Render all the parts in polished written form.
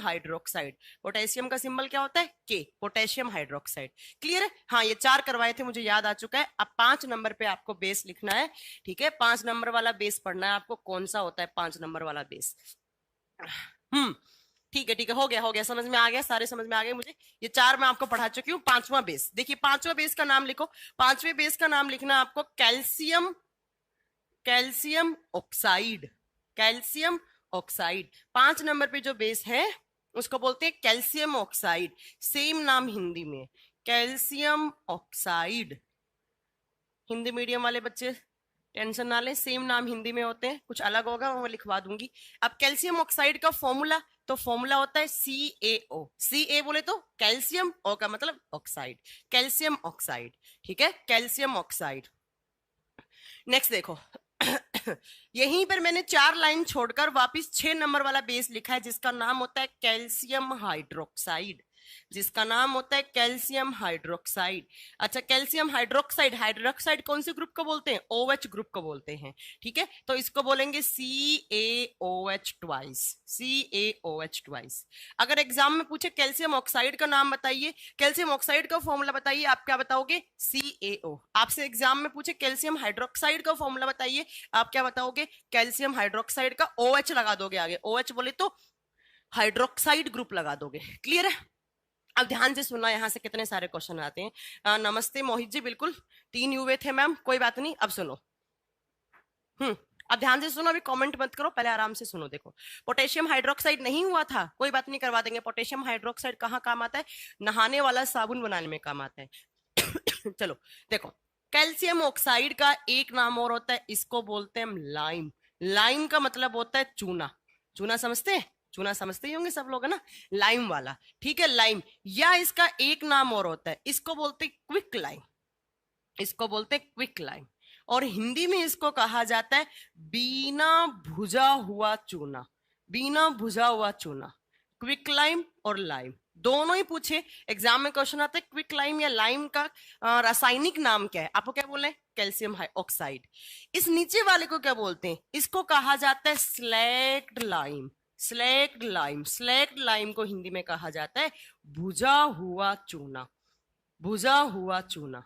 Hydroxide. Potassium का symbol क्या होता है? के, पोटेशियम हाइड्रोक्साइड। क्लियर है? हाँ, ये 4 करवाए थे, मुझे याद आ चुका है। अब 5 नंबर पे आपको बेस लिखना है। ठीक है, 5 नंबर वाला बेस पढ़ना है आपको। कौन सा होता है 5 नंबर वाला बेस? ठीक है, ठीक है, हो गया, समझ में आ गया, सारे समझ में आ गए मुझे। ये 4 मैं आपको पढ़ा चुकी हूँ। 5वां बेस देखिए, 5वां बेस का नाम लिखो। 5वें बेस का नाम लिखना आपको calcium, calcium oxide, calcium oxide. 5 number पे जो बेस है उसको बोलते हैं कैल्शियम ऑक्साइड। सेम नाम हिंदी में, कैल्शियम ऑक्साइड। हिंदी मीडियम वाले बच्चे टेंशन ना लें, सेम नाम हिंदी में होते हैं, कुछ अलग होगा वो मैं लिखवा दूंगी। अब कैल्शियम ऑक्साइड का फॉर्मूला, तो फॉर्मूला होता है CaO। Ca बोले तो कैल्शियम, O का मतलब ऑक्साइड, कैल्शियम ऑक्साइड। ठीक है, कैल्शियम ऑक्साइड। नेक्स्ट देखो यहीं पर मैंने 4 लाइन छोड़कर वापस 6 नंबर वाला बेस लिखा है, जिसका नाम होता है कैल्शियम हाइड्रोक्साइड, जिसका नाम होता है कैल्शियम हाइड्रोक्साइड। अच्छा, कैल्शियम हाइड्रोक्साइड, हाइड्रोक्साइड कौन से ग्रुप को बोलते हैं? OH ग्रुप को बोलते हैं। ठीक है, तो इसको बोलेंगे CaOH ट्वाइस, CaOH ट्वाइस। अगर एग्जाम में पूछे कैल्शियम ऑक्साइड का नाम बताइए, कैल्शियम ऑक्साइड का फॉर्मूला बताइए, आप क्या बताओगे? CaO। आपसे एग्जाम में पूछे कैल्शियम हाइड्रोक्साइड का फॉर्मूला बताइए, आप क्या बताओगे? कैल्शियम हाइड्रोक्साइड का OH लगा दोगे आगे, OH बोले तो हाइड्रोक्साइड ग्रुप लगा दोगे। क्लियर है? अब ध्यान से सुनना, यहां से कितने सारे क्वेश्चन आते हैं। नमस्ते मोहित जी, बिल्कुल 3 हुए थे मैम, कोई बात नहीं, अब सुनो। अब ध्यान से सुनो, अभी कमेंट मत करो, पहले आराम से सुनो। देखो, पोटेशियम हाइड्रोक्साइड नहीं हुआ था, कोई बात नहीं, करवा देंगे। पोटेशियम हाइड्रोक्साइड कहाँ काम आता है? नहाने वाला साबुन बनाने में काम आता है। चलो देखो, कैल्शियम ऑक्साइड का एक नाम और होता है, इसको बोलते हैं लाइम। लाइम का मतलब होता है चूना। चूना समझते हैं? चूना समझते ही होंगे सब लोग, है ना? लाइम वाला, ठीक है, लाइम। या इसका एक नाम और होता है, इसको बोलते हैं क्विक लाइम, इसको बोलते हैं क्विक लाइम। और हिंदी में इसको कहा जाता है बिना भुजा हुआ चूना, बिना भुजा हुआ चूना। क्विक लाइम और लाइम दोनों ही पूछे एग्जाम में क्वेश्चन आता है, क्विक लाइम या लाइम का रासायनिक नाम क्या है? आपको क्या बोले? Calcium oxide. इस नीचे वाले को क्या बोलते हैं? इसको कहा जाता है slagged lime, slagged lime. Slagged lime को हिंदी में कहा जाता है भुजा हुआ चूना, भुजा हुआ चूना।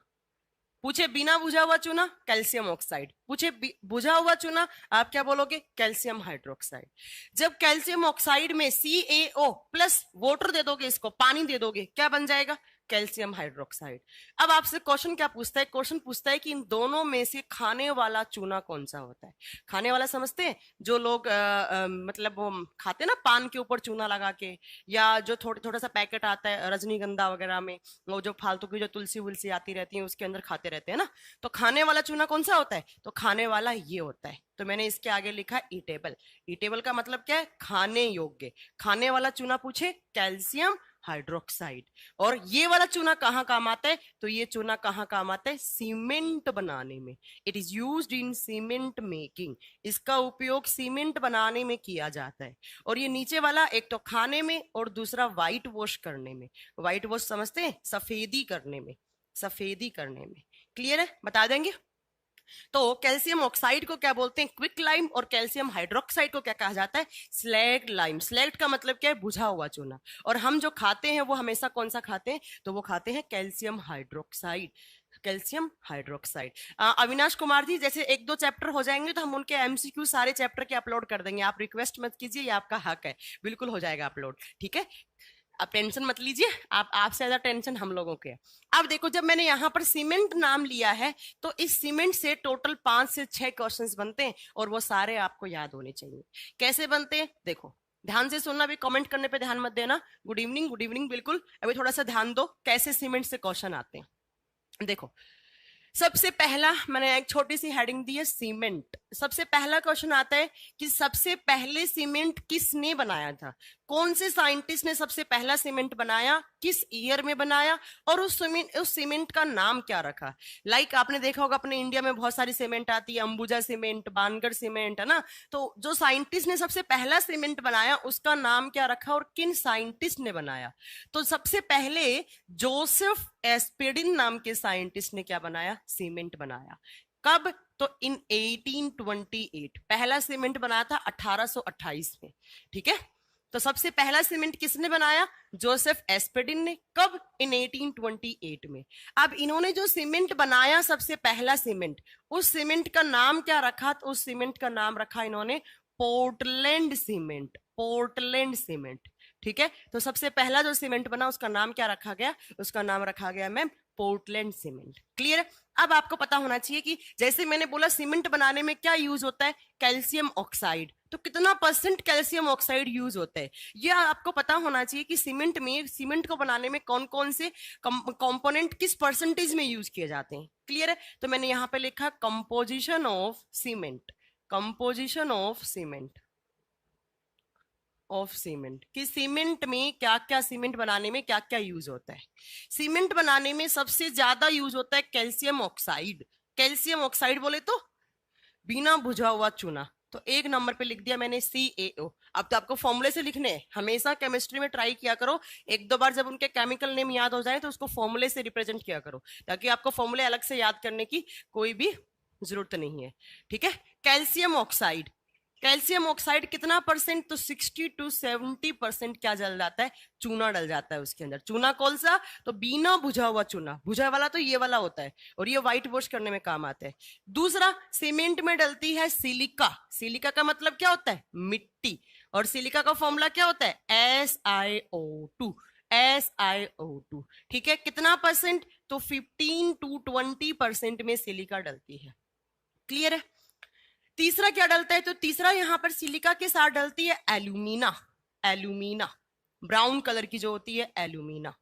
पूछे बिना बुझा हुआ चूना, कैल्शियम ऑक्साइड। पूछे बुझा हुआ चूना, आप क्या बोलोगे? Calcium hydroxide. जब कैल्शियम ऑक्साइड में CaO प्लस वाटर दे दोगे, इसको पानी दे दोगे, क्या बन जाएगा? Calcium hydroxide. अब आपसे क्वेश्चन क्या पूछता है? क्वेश्चन पूछता है कि इन दोनों में से खाने वाला चूना कौन सा होता है? खाने वाला समझते हैं? जो लोग मतलब वो खाते हैं ना पान के ऊपर चूना लगा के, या जो थोड़ा सा पैकेट आता है रजनीगंधा वगैरह में, वो जो फालतू की जो तुलसी वुलसी आती रहती है उसके अंदर खाते रहते हैं ना, तो खाने वाला चूना कौन सा होता है? तो खाने वाला ये होता है। तो मैंने इसके आगे लिखा ईटेबल। ईटेबल का मतलब क्या है? खाने योग्य। खाने वाला चूना पूछे कैल्शियम हाइड्रोक्साइड। और ये वाला चूना कहाँ काम आता है? तो ये चूना कहाँ काम आता है? सीमेंट बनाने में। It is used in cement making. इसका उपयोग सीमेंट बनाने में किया जाता है। और ये नीचे वाला एक तो खाने में और दूसरा व्हाइट वॉश करने में। व्हाइट वॉश समझते हैं? सफेदी करने में, सफेदी करने में। क्लियर है? बता देंगे। तो कैल्शियम ऑक्साइड को क्या बोलते हैं? Quick lime. और कैल्शियम हाइड्रोक्साइड को क्या कहा जाता है? Slagged lime. स्लैग्ड का मतलब क्या है? बुझा हुआ चूना। और हम जो खाते हैं वो हमेशा कौन सा खाते हैं? तो वो खाते हैं calcium hydroxide, calcium hydroxide. Avinash Kumar ji, जैसे 1-2 चैप्टर हो जाएंगे तो हम उनके MCQ सारे चैप्टर के अपलोड कर देंगे। आप रिक्वेस्ट मत कीजिए, ये आपका हक है, बिल्कुल हो जाएगा अपलोड। ठीक है, आप टेंशन मत लीजिए, आपसे ज्यादा टेंशन हम लोगों के है। अब देखो, जब मैंने यहाँ पर सीमेंट नाम लिया है तो इस सीमेंट से टोटल 5 से 6 क्वेश्चंस बनते हैं, और वो सारे आपको याद होने चाहिए। कैसे बनते हैं? देखो, ध्यान से सुनना, अभी कमेंट करने पे ध्यान मत देना। गुड इवनिंग, गुड इवनिंग, बिल्कुल अभी थोड़ा सा ध्यान दो कैसे सीमेंट से क्वेश्चन आते हैं। देखो, सबसे पहला मैंने एक छोटी सी हेडिंग दी है सीमेंट। सबसे पहला क्वेश्चन आता है कि सबसे पहले सीमेंट किसने बनाया था? कौन से साइंटिस्ट ने सबसे पहला सीमेंट बनाया? किस ईयर में बनाया? और उस सीमेंट का नाम क्या रखा? लाइक आपने देखा होगा अपने इंडिया में बहुत सारी सीमेंट आती है, अंबुजा सीमेंट, बानगढ़ सीमेंट, है ना? तो जो साइंटिस्ट ने सबसे पहला सीमेंट बनाया उसका नाम क्या रखा और किन साइंटिस्ट ने बनाया? तो सबसे पहले जोसेफ एस्पेडिन नाम के साइंटिस्ट ने क्या बनाया? सीमेंट बनाया। कब? तो इन 1828। पहला सीमेंट बना था 1828 में। ठीक है, तो सबसे पहला सीमेंट किसने बनाया? जोसेफ एस्पेडिन ने। कब? इन 1828 में। अब इन्होंने जो सीमेंट बनाया सबसे पहला सीमेंट, उस सीमेंट का नाम क्या रखा? तो उस सीमेंट का नाम रखा इन्होंने पोर्टलैंड सीमेंट। पोर्टलैंड सीमेंट, ठीक है। तो सबसे पहला जो सीमेंट बना उसका नाम क्या रखा गया? उसका नाम रखा गया मैम पोर्टलैंड सीमेंट। क्लियर? अब आपको पता होना चाहिए कि जैसे मैंने बोला सीमेंट बनाने में क्या यूज होता है? Calcium oxide. तो कितना % कैल्शियम ऑक्साइड यूज होता है यह आपको पता होना चाहिए कि सीमेंट में, सीमेंट को बनाने में कौन कौन से कंपोनेंट किस परसेंटेज में यूज किए जाते हैं। क्लियर है? तो मैंने यहां पे लिखा composition of cement. Composition of cement, of cement, कि सीमेंट में क्या क्या, सीमेंट बनाने में क्या क्या यूज होता है। सीमेंट बनाने में सबसे ज्यादा यूज होता है कैल्शियम ऑक्साइड। कैल्शियम ऑक्साइड बोले तो बिना बुझा हुआ चूना। तो एक नंबर पे लिख दिया मैंने CaO। अब तो आपको फॉर्मूले से लिखने हैं, हमेशा केमिस्ट्री में ट्राई किया करो, एक दो बार जब उनके केमिकल नेम याद हो जाए तो उसको फॉर्मूले से रिप्रेजेंट किया करो, ताकि आपको फॉर्मूले अलग से याद करने की कोई भी जरूरत नहीं है। ठीक है, कैल्शियम ऑक्साइड। कैल्शियम ऑक्साइड कितना %? तो 60 to 70% क्या जल जाता है? चूना डल जाता है उसके अंदर। चूना कौन सा? तो बिना बुझा हुआ चूना। बुझा वाला तो ये वाला होता है, और ये व्हाइट वॉश करने में काम आता है। दूसरा, सीमेंट में डलती है सिलिका। सिलिका का मतलब क्या होता है? मिट्टी। और सिलिका का फॉर्मूला क्या होता है? SiO2। SiO2, ठीक है। कितना %? तो 15 to 20% में सिलिका डलती है। क्लियर है? तीसरा क्या डलता है? तो तीसरा यहां पर सिलिका के साथ डलती है एल्यूमिना। एल्यूमिना, ब्राउन कलर की जो होती है एल्यूमिना।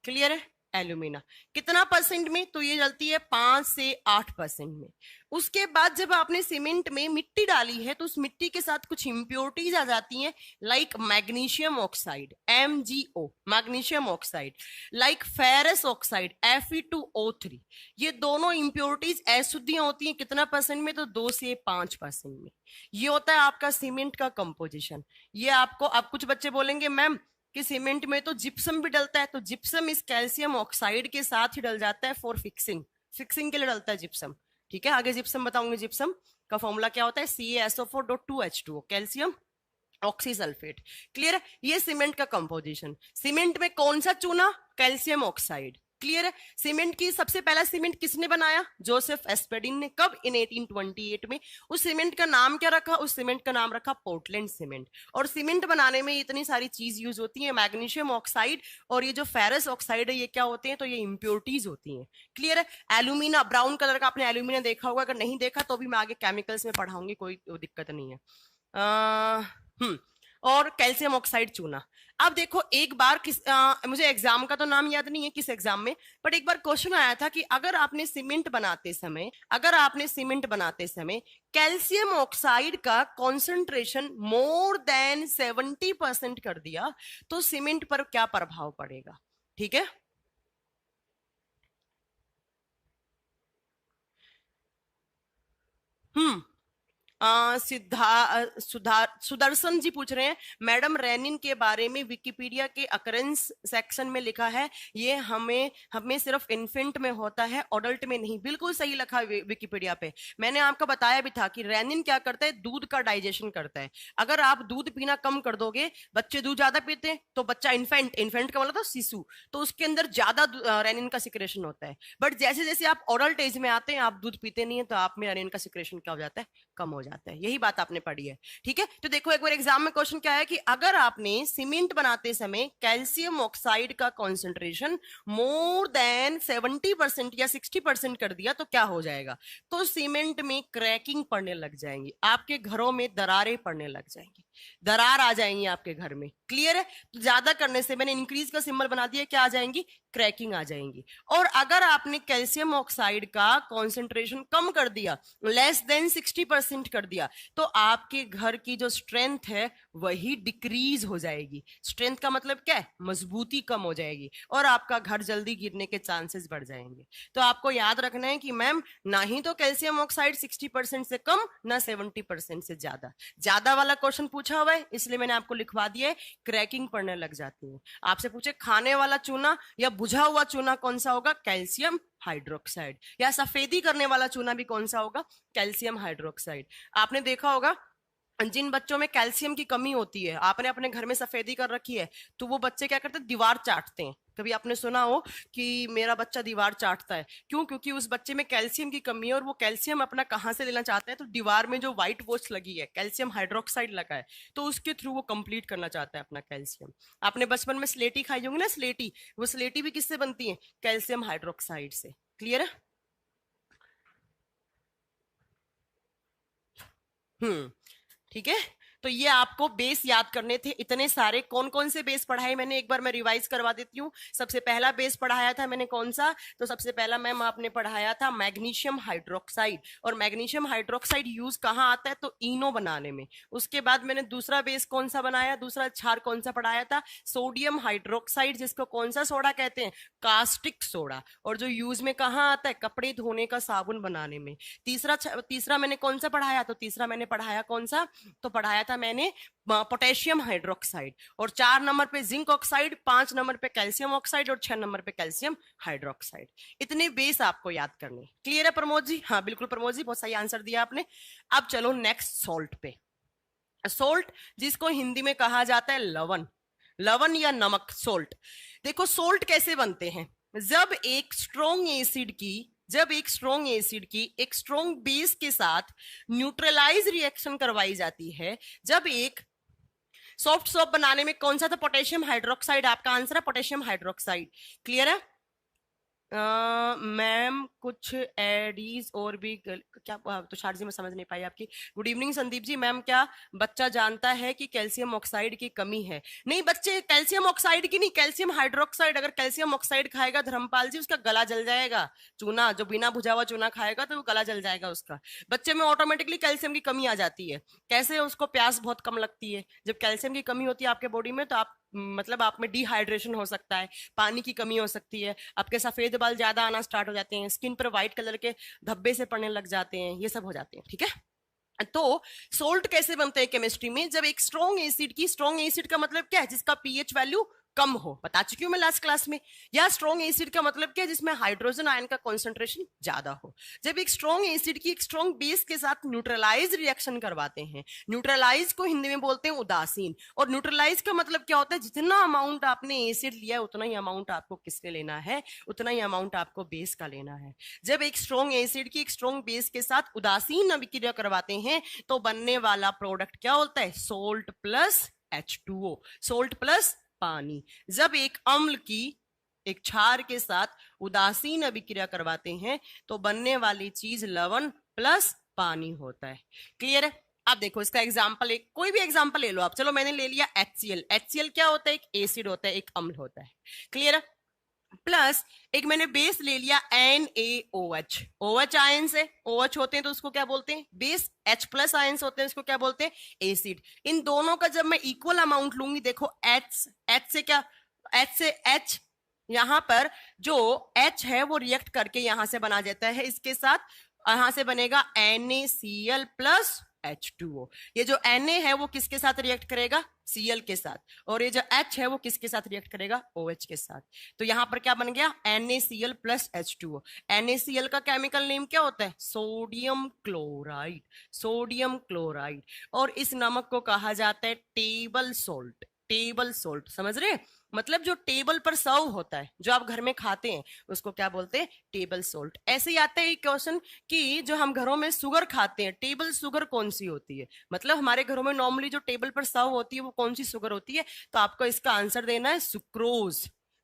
क्लियर है? एल्यूमिना कितना % में? तो ये डलती है 5 से 8% में। उसके बाद जब आपने सीमेंट में मिट्टी डाली है तो उस मिट्टी के साथ कुछ इंप्योरिटीज आ जाती हैं, like magnesium oxide MgO, magnesium oxide, like ferrous oxide Fe2O3। ये दोनों इंप्योरिटीज अशुद्धियां होती हैं। कितना % में? तो 2 से 5% में। ये होता है आपका सीमेंट का कंपोजिशन। ये आपको, अब कुछ बच्चे बोलेंगे मैम कि सीमेंट में तो जिप्सम भी डलता है, तो जिप्सम इस कैल्शियम ऑक्साइड के साथ ही डल जाता है फॉर फिक्सिंग। फिक्सिंग के लिए डलता है जिप्सम। ठीक है, आगे जिप्सम बताऊंगे। जिप्सम का फॉर्मूला क्या होता है? CaSO4.2H2O, calcium ऑक्सीसल्फेट। क्लियर है? ये सीमेंट का कंपोजिशन। सीमेंट में कौन सा चूना? Calcium oxide. क्लियर है? सीमेंट की सबसे पहला सीमेंट किसने बनाया? जोसेफ एस्पेडिन ने। कब? इन 1828 में। उस सीमेंट का नाम क्या रखा? उस सीमेंट का नाम रखा पोर्टलैंड सीमेंट। और सीमेंट बनाने में इतनी सारी चीज यूज होती है, मैग्नीशियम ऑक्साइड और ये जो फेरस ऑक्साइड है, ये क्या होते हैं? तो ये इंप्योरिटीज होती हैं। क्लियर है? एल्यूमिना, ब्राउन कलर का आपने एल्यूमिना देखा होगा, अगर नहीं देखा तो भी मैं आगे केमिकल्स में पढ़ाऊंगी, कोई दिक्कत नहीं है। और कैल्शियम ऑक्साइड चूना। अब देखो, एक बार मुझे एग्जाम का तो नाम याद नहीं है किस एग्जाम में, बट एक बार क्वेश्चन आया था कि अगर आपने सीमेंट बनाते समय कैल्शियम ऑक्साइड का कॉन्सेंट्रेशन मोर देन 70% कर दिया तो सीमेंट पर क्या प्रभाव पड़ेगा? ठीक है, सुदर्शन जी पूछ रहे हैं, मैडम रेनिन के बारे में विकिपीडिया के अकरेंस सेक्शन में लिखा है, ये हमें सिर्फ इन्फेंट में होता है, अडल्ट में नहीं। बिल्कुल सही लिखा है विकिपीडिया पे। मैंने आपको बताया भी था कि रेनिन क्या करता है? दूध का डाइजेशन करता है। अगर आप दूध पीना कम कर दोगे, बच्चे दूध ज्यादा पीते हैं तो बच्चा इन्फेंट का मतलब तो शिशु, तो उसके अंदर ज्यादा रेनिन का सिक्रेशन होता है। बट जैसे जैसे आप अडल्ट एज में आते हैं, आप दूध पीते नहीं है, तो आप में रेनिन का सिक्रेशन क्या हो जाता है? कम हो जाता है। यही बात आपने पढ़ी है। ठीक है, तो देखो एक बार एग्जाम में क्वेश्चन क्या है कि अगर आपने सीमेंट बनाते समय कैल्शियम ऑक्साइड का कॉन्सेंट्रेशन मोर देन 70% या 60% कर दिया तो क्या हो जाएगा? तो सीमेंट में क्रैकिंग पड़ने लग जाएंगी, आपके घरों में दरारें पड़ने लग जाएंगी, दरार आ जाएंगी आपके घर में। क्लियर है? तो ज्यादा करने से, मैंने इंक्रीज का सिंबल बना दिया, क्या आ जाएंगी? क्रैकिंग आ जाएंगी। और अगर आपने कैल्शियम ऑक्साइड का कॉन्सेंट्रेशन कम कर दिया, लेस देन 60% कर दिया, तो आपके घर की जो स्ट्रेंथ है वही डिक्रीज हो जाएगी। स्ट्रेंथ का मतलब क्या है? मजबूती कम हो जाएगी और आपका घर जल्दी गिरने के चांसेस बढ़ जाएंगे। तो आपको याद रखना है कि मैम ना ही तो कैल्शियम ऑक्साइड 60% से कम, ना 70% से ज्यादा। ज्यादा वाला क्वेश्चन पूछा हुआ है, इसलिए मैंने आपको लिखवा दिया है, क्रैकिंग पड़ने लग जाती है। आपसे पूछे खाने वाला चूना या बुझा हुआ चूना कौन सा होगा? Calcium hydroxide. या सफेदी करने वाला चूना भी कौन सा होगा? Calcium hydroxide. आपने देखा होगा जिन बच्चों में कैल्शियम की कमी होती है, आपने अपने घर में सफेदी कर रखी है, तो वो बच्चे क्या करते हैं, दीवार चाटते हैं। कभी आपने सुना हो कि मेरा बच्चा दीवार चाटता है, क्यों? क्योंकि उस बच्चे में कैल्शियम की कमी है, और वो कैल्शियम अपना कहाँ से लेना चाहता है, तो दीवार में जो व्हाइट वॉच लगी है, कैल्शियम हाइड्रोक्साइड लगा है, तो उसके थ्रू वो कंप्लीट करना चाहता है अपना कैल्शियम। आपने बचपन में स्लेटी खाई होंगी ना, स्लेटी, वो स्लेटी भी किससे बनती है? कैल्शियम हाइड्रोक्साइड से। क्लियर है? ठीक है। तो ये आपको बेस याद करने थे, इतने सारे। कौन कौन से बेस पढ़ाए मैंने, एक बार मैं रिवाइज करवा देती हूँ। सबसे पहला बेस पढ़ाया था मैंने कौन सा, तो सबसे पहला मैम आपने पढ़ाया था मैग्नीशियम हाइड्रोक्साइड। और मैग्नीशियम हाइड्रोक्साइड यूज कहाँ आता है, तो इनो बनाने में। उसके बाद मैंने दूसरा बेस कौन सा बनाया, दूसरा क्षार कौन सा पढ़ाया था, सोडियम हाइड्रोक्साइड, जिसको कौन सा सोडा कहते हैं, कास्टिक सोडा। और जो यूज में कहाँ आता है, कपड़े धोने का साबुन बनाने में। तीसरा मैंने कौन सा पढ़ाया, तो तीसरा मैंने पढ़ाया कौन सा, तो पढ़ाया था मैंने पोटेशियम हाइड्रोक्साइड। और 4 नंबर पे जिंक ऑक्साइड, 5 नंबर पे कैल्शियम ऑक्साइड, और 6 नंबर पे कैल्शियम हाइड्रोक्साइड। इतने बेस आपको याद करने। क्लियर है प्रमोद जी? हाँ बिल्कुल प्रमोद जी, बहुत सही आंसर दिया आपने। अब चलो नेक्स्ट सॉल्ट पे। सोल्ट, जिसको हिंदी में कहा जाता है लवण, लवण या नमक, सोल्ट। देखो सोल्ट कैसे बनते हैं, जब एक स्ट्रॉन्ग एसिड की एक स्ट्रॉन्ग बेस के साथ न्यूट्रलाइज रिएक्शन करवाई जाती है। जब एक सॉफ्ट सोप बनाने में कौन सा था, पोटेशियम हाइड्रोक्साइड, आपका आंसर है पोटेशियम हाइड्रोक्साइड। क्लियर है? मैम कुछ एडीज और भी क्या, तुषार जी मैं समझ नहीं पाई आपकी। Good evening Sandeep ji. Ma'am क्या बच्चा जानता है कि कैल्शियम ऑक्साइड की कमी है? नहीं बच्चे, कैल्शियम ऑक्साइड की नहीं, कैल्शियम हाइड्रोक्साइड। अगर कैल्शियम ऑक्साइड खाएगा धर्मपाल जी, उसका गला जल जाएगा। चूना जो बिना भुजा हुआ चूना खाएगा तो वो गला जल जाएगा उसका। बच्चे में ऑटोमेटिकली कैल्शियम की कमी आ जाती है। कैसे? उसको प्यास बहुत कम लगती है। जब कैल्शियम की कमी होती है आपके बॉडी में, तो आप मतलब आप में डिहाइड्रेशन हो सकता है, पानी की कमी हो सकती है, आपके सफेद बाल ज्यादा आना स्टार्ट हो जाते हैं, स्किन पर व्हाइट कलर के धब्बे से पड़ने लग जाते हैं, ये सब हो जाते हैं। ठीक है? तो सोल्ट कैसे बनते हैं केमिस्ट्री में, जब एक स्ट्रॉन्ग एसिड का मतलब क्या है, जिसका पीएच वैल्यू कम हो, बता चुकी हूं मैं लास्ट क्लास में। या स्ट्रॉन्ग एसिड का मतलब क्या है, जिसमें हाइड्रोजन आयन का कॉन्सेंट्रेशन ज्यादा हो। जब एक स्ट्रॉन्ग एसिड की एक स्ट्रॉन्ग बेस के साथ न्यूट्रलाइज रिएक्शन करवाते हैं, न्यूट्रलाइज को हिंदी में बोलते हैं उदासीन। और न्यूट्रलाइज का मतलब क्या होता है, जितना अमाउंट आपने एसिड लिया है उतना ही अमाउंट आपको किसके लेना है, उतना ही अमाउंट आपको बेस का लेना है। जब एक स्ट्रॉन्ग एसिड की एक स्ट्रॉन्ग बेस के साथ उदासीन अभिक्रिया करवाते हैं, तो बनने वाला प्रोडक्ट क्या होता है, salt plus H2O, salt plus पानी। जब एक अम्ल की एक क्षार के साथ उदासीन अभिक्रिया करवाते हैं, तो बनने वाली चीज लवण प्लस पानी होता है। क्लियर है? अब देखो इसका एग्जांपल, एक कोई भी एग्जांपल ले लो आप। चलो मैंने ले लिया HCl। HCl क्या होता है, एक एसिड होता है, एक अम्ल होता है। क्लियर है? प्लस एक मैंने बेस ले लिया NaOH, OH आयंस है, OH होते हैं तो उसको क्या बोलते हैं, बेस। H प्लस आयंस होते हैं, उसको क्या बोलते हैं, एसिड। इन दोनों का जब मैं इक्वल अमाउंट लूंगी, देखो H से क्या, H से H, यहां पर जो H है वो रिएक्ट करके यहां से बना जाता है इसके साथ, यहां से बनेगा NaCl प्लस H2O। ये जो Na है वो किसके साथ रिएक्ट करेगा, Cl के साथ। और ये जो H है वो किसके साथ रिएक्ट करेगा, OH के साथ। तो यहां पर क्या बन गया, NaCl प्लस H2O। NaCl का केमिकल नेम क्या होता है, सोडियम क्लोराइड, सोडियम क्लोराइड। और इस नमक को कहा जाता है टेबल सोल्ट, टेबल सोल्ट। समझ रहे? मतलब जो टेबल पर सर्व होता है, जो आप घर में खाते हैं, उसको क्या बोलते हैं, टेबल सोल्ट। ऐसे ही आता है क्वेश्चन कि जो हम घरों में शुगर खाते हैं, टेबल शुगर कौन सी होती है, मतलब हमारे घरों में नॉर्मली जो टेबल पर सर्व होती है वो कौन सी शुगर होती है, तो आपको इसका आंसर देना है सुक्रोज।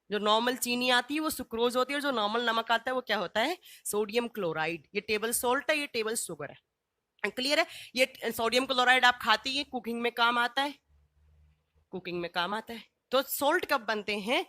जो नॉर्मल चीनी आती है वो सुक्रोज होती है, और जो नॉर्मल नमक आता है वो क्या होता है, सोडियम क्लोराइड। ये टेबल सोल्ट है, ये टेबल शुगर है। क्लियर है? ये सोडियम क्लोराइड आप खाती है, कुकिंग में काम आता है, कुकिंग में काम आता है। तो सोल्ट कब बनते हैं,